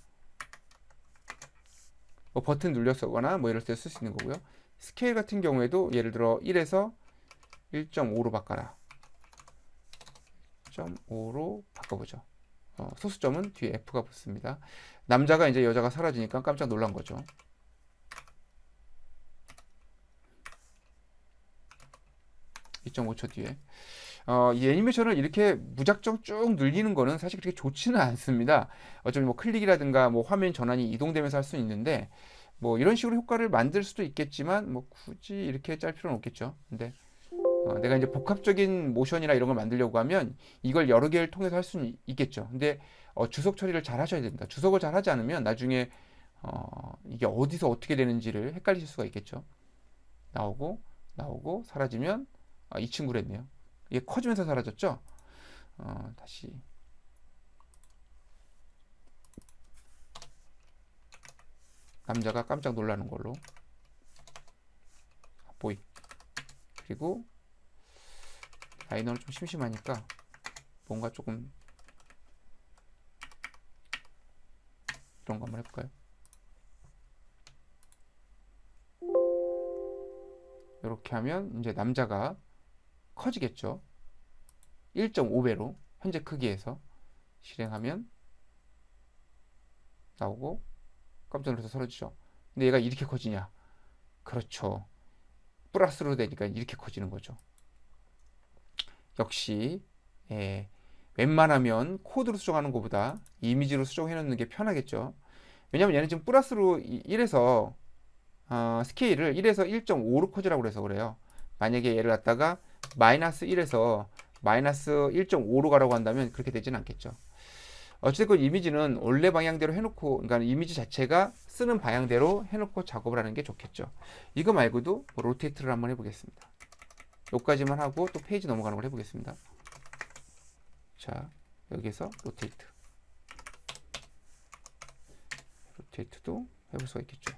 뭐 버튼 눌려서거나 뭐 이럴 때 쓸 수 있는 거고요. 스케일 같은 경우에도 예를 들어 1에서 1.5로 바꿔라. 1.5로 바꿔보죠. 소수점은 뒤에 F가 붙습니다. 남자가 이제 여자가 사라지니까 깜짝 놀란 거죠. 2.5초 뒤에. 이 애니메이션을 이렇게 무작정 쭉 늘리는 거는 사실 그렇게 좋지는 않습니다. 어차피 뭐 클릭이라든가 뭐 화면 전환이 이동되면서 할 수는 있는데 뭐 이런 식으로 효과를 만들 수도 있겠지만 뭐 굳이 이렇게 짤 필요는 없겠죠. 근데 내가 이제 복합적인 모션이나 이런 걸 만들려고 하면 이걸 여러 개를 통해서 할 수는 있겠죠. 근데 주석 처리를 잘 하셔야 됩니다. 주석을 잘 하지 않으면 나중에 이게 어디서 어떻게 되는지를 헷갈리실 수가 있겠죠. 나오고 사라지면 이 친구랬네요. 이게 커지면서 사라졌죠. 다시 남자가 깜짝 놀라는 걸로 보이. 그리고 라이너는 좀 심심하니까 뭔가 조금 이런 거 한번 해볼까요? 이렇게 하면 이제 남자가 커지겠죠. 1.5배로 현재 크기에서 실행하면 나오고 깜짝 놀라서 사라지죠. 근데 얘가 이렇게 커지냐? 그렇죠. 플러스로 되니까 이렇게 커지는 거죠. 역시 웬만하면 코드로 수정하는 것보다 이미지로 수정해 놓는 게 편하겠죠. 왜냐면 얘는 지금 플러스로 1에서 스케일을 1에서 1.5로 커지라고 그래서 그래요. 만약에 얘를 갖다가 마이너스 1에서 마이너스 1.5로 가라고 한다면 그렇게 되지는 않겠죠. 어쨌든 이미지는 원래 방향대로 해놓고, 그러니까 이미지 자체가 쓰는 방향대로 해놓고 작업을 하는 게 좋겠죠. 이거 말고도 뭐 로테이트를 한번 해보겠습니다. 여기까지만 하고 또 페이지 넘어가는 걸 해보겠습니다. 자, 여기서 로테이트도 해볼 수가 있겠죠.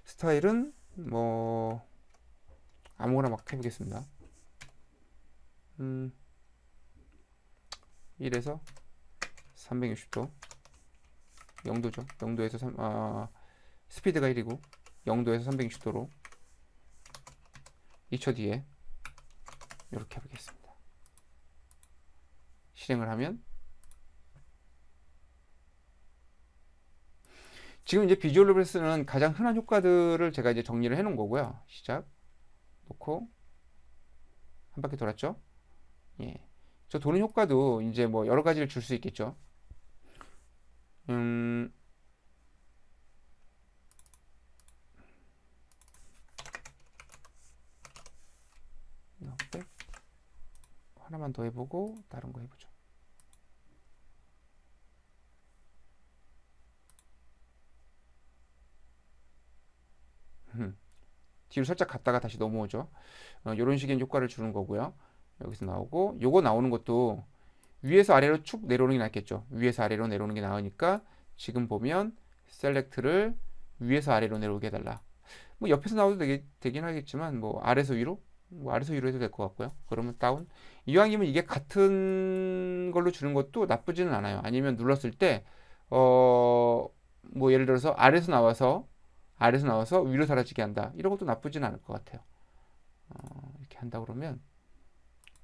스타일은 뭐 아무거나 막 해보겠습니다. 1에서 360도 0도죠. 0도에서 스피드가 1이고 0도에서 360도로 2초 뒤에 이렇게 해보겠습니다. 실행을 하면 지금 이제 비주얼 로비를 쓰는 가장 흔한 효과들을 제가 이제 정리를 해 놓은 거고요. 시작 놓고 한 바퀴 돌았죠. 예. 저 도는 효과도 이제 뭐 여러 가지를 줄 수 있겠죠. 하나만 더 해보고 다른 거 해보죠. 뒤로 살짝 갔다가 다시 넘어오죠. 이런 식의 효과를 주는 거고요. 여기서 나오고 요거 나오는 것도 위에서 아래로 축 내려오는 게 낫겠죠. 위에서 아래로 내려오는 게 나으니까 지금 보면 셀렉트를 위에서 아래로 내려오게 해달라. 뭐 옆에서 나와도 되긴 하겠지만 뭐 아래에서 위로 해도 될 것 같고요. 그러면 다운. 이왕이면 이게 같은 걸로 주는 것도 나쁘지는 않아요. 아니면 눌렀을 때 뭐 예를 들어서 아래에서 나와서 위로 사라지게 한다. 이런 것도 나쁘진 않을 것 같아요. 이렇게 한다 그러면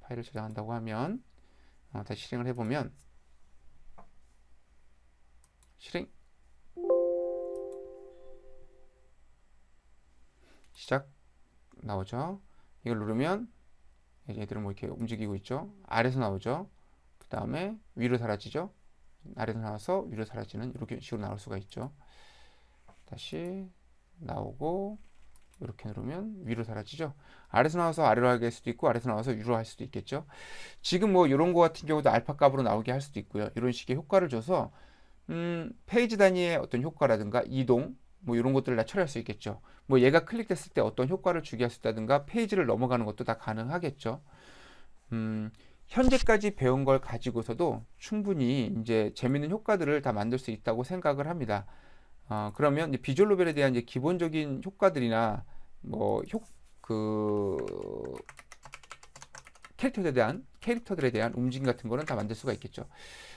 파일을 저장한다고 하면 다시 실행을 해보면 실행 시작 나오죠. 이걸 누르면 얘들은 뭐 이렇게 움직이고 있죠. 아래에서 나오죠. 그 다음에 위로 사라지죠. 아래에서 나와서 위로 사라지는 이렇게 식으로 나올 수가 있죠. 다시 나오고 이렇게 누르면 위로 사라지죠. 아래에서 나와서 아래로 하게 할 수도 있고 아래에서 나와서 위로 할 수도 있겠죠. 지금 뭐 이런 거 같은 경우도 알파 값으로 나오게 할 수도 있고요. 이런 식의 효과를 줘서 페이지 단위의 어떤 효과라든가 이동 뭐 이런 것들을 다 처리할 수 있겠죠. 뭐 얘가 클릭됐을 때 어떤 효과를 주게 할 수 있다든가 페이지를 넘어가는 것도 다 가능하겠죠. 현재까지 배운 걸 가지고서도 충분히 이제 재밌는 효과들을 다 만들 수 있다고 생각을 합니다. 그러면 이제 비주얼 노벨에 대한 이제 기본적인 효과들이나 뭐 캐릭터들에 대한 움직임 같은 거는 다 만들 수가 있겠죠.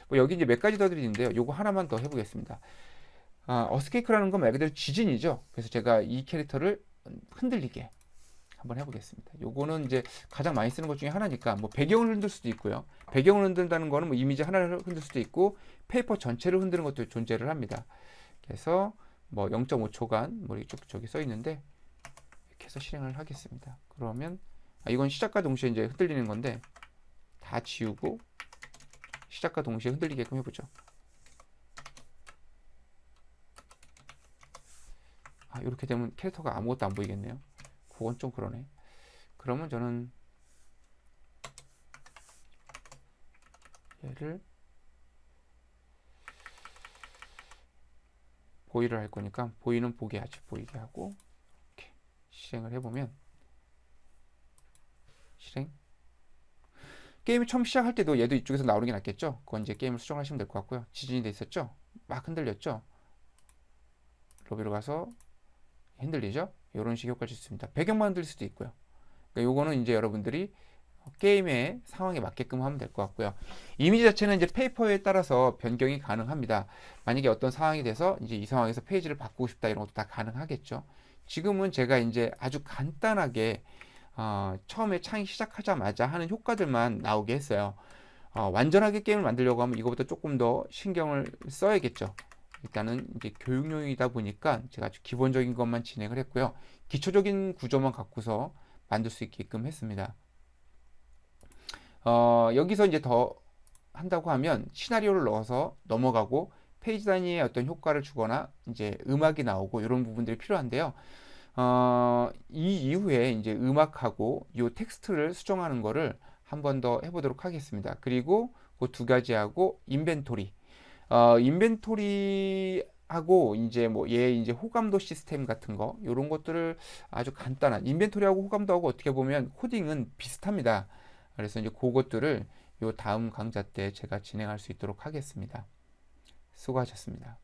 뭐 여기 이제 몇 가지 더 드리는데요. 요거 하나만 더 해보겠습니다. 어스케이크라는 건 말 그대로 지진이죠. 그래서 제가 이 캐릭터를 흔들리게 한번 해보겠습니다. 요거는 이제 가장 많이 쓰는 것 중에 하나니까 뭐 배경을 흔들 수도 있고요. 배경을 흔든다는 거는 뭐 이미지 하나를 흔들 수도 있고 페이퍼 전체를 흔드는 것도 존재를 합니다. 그래서 뭐 0.5초간 뭐 이쪽 저기 써 있는데 이렇게 해서 실행을 하겠습니다. 그러면 이건 시작과 동시에 이제 흔들리는 건데 다 지우고 시작과 동시에 흔들리게끔 해보죠. 이렇게 되면 캐릭터가 아무것도 안 보이겠네요. 그건 좀 그러네. 그러면 저는 얘를 보이를 할 거니까 보이는 보게 하죠. 보이게 하고 이렇게 실행을 해보면 실행. 게임이 처음 시작할 때도 얘도 이쪽에서 나오는 게 낫겠죠. 그건 이제 게임을 수정하시면 될 것 같고요. 지진이 돼 있었죠. 막 흔들렸죠. 로비로 가서 흔들리죠. 이런 식의 효과를 줍니다. 배경만 흔들 수도 있고요. 그러니까 요거는 이제 여러분들이 게임의 상황에 맞게끔 하면 될 것 같고요. 이미지 자체는 이제 페이퍼에 따라서 변경이 가능합니다. 만약에 어떤 상황이 돼서 이제 이 상황에서 페이지를 바꾸고 싶다 이런 것도 다 가능하겠죠. 지금은 제가 이제 아주 간단하게 처음에 창이 시작하자마자 하는 효과들만 나오게 했어요. 완전하게 게임을 만들려고 하면 이거보다 조금 더 신경을 써야겠죠. 일단은 이제 교육용이다 보니까 제가 아주 기본적인 것만 진행을 했고요. 기초적인 구조만 갖고서 만들 수 있게끔 했습니다. 여기서 이제 더 한다고 하면 시나리오를 넣어서 넘어가고 페이지 단위의 어떤 효과를 주거나 이제 음악이 나오고 이런 부분들이 필요한데요. 이 이후에 이제 음악하고 이 텍스트를 수정하는 거를 한 번 더 해보도록 하겠습니다. 그리고 그 두 가지하고 인벤토리. 인벤토리 하고 이제 뭐 얘 이제 호감도 시스템 같은 거 이런 것들을 아주 간단한 인벤토리하고 호감도하고 어떻게 보면 코딩은 비슷합니다. 그래서 이제 그것들을 요 다음 강좌 때 제가 진행할 수 있도록 하겠습니다. 수고하셨습니다.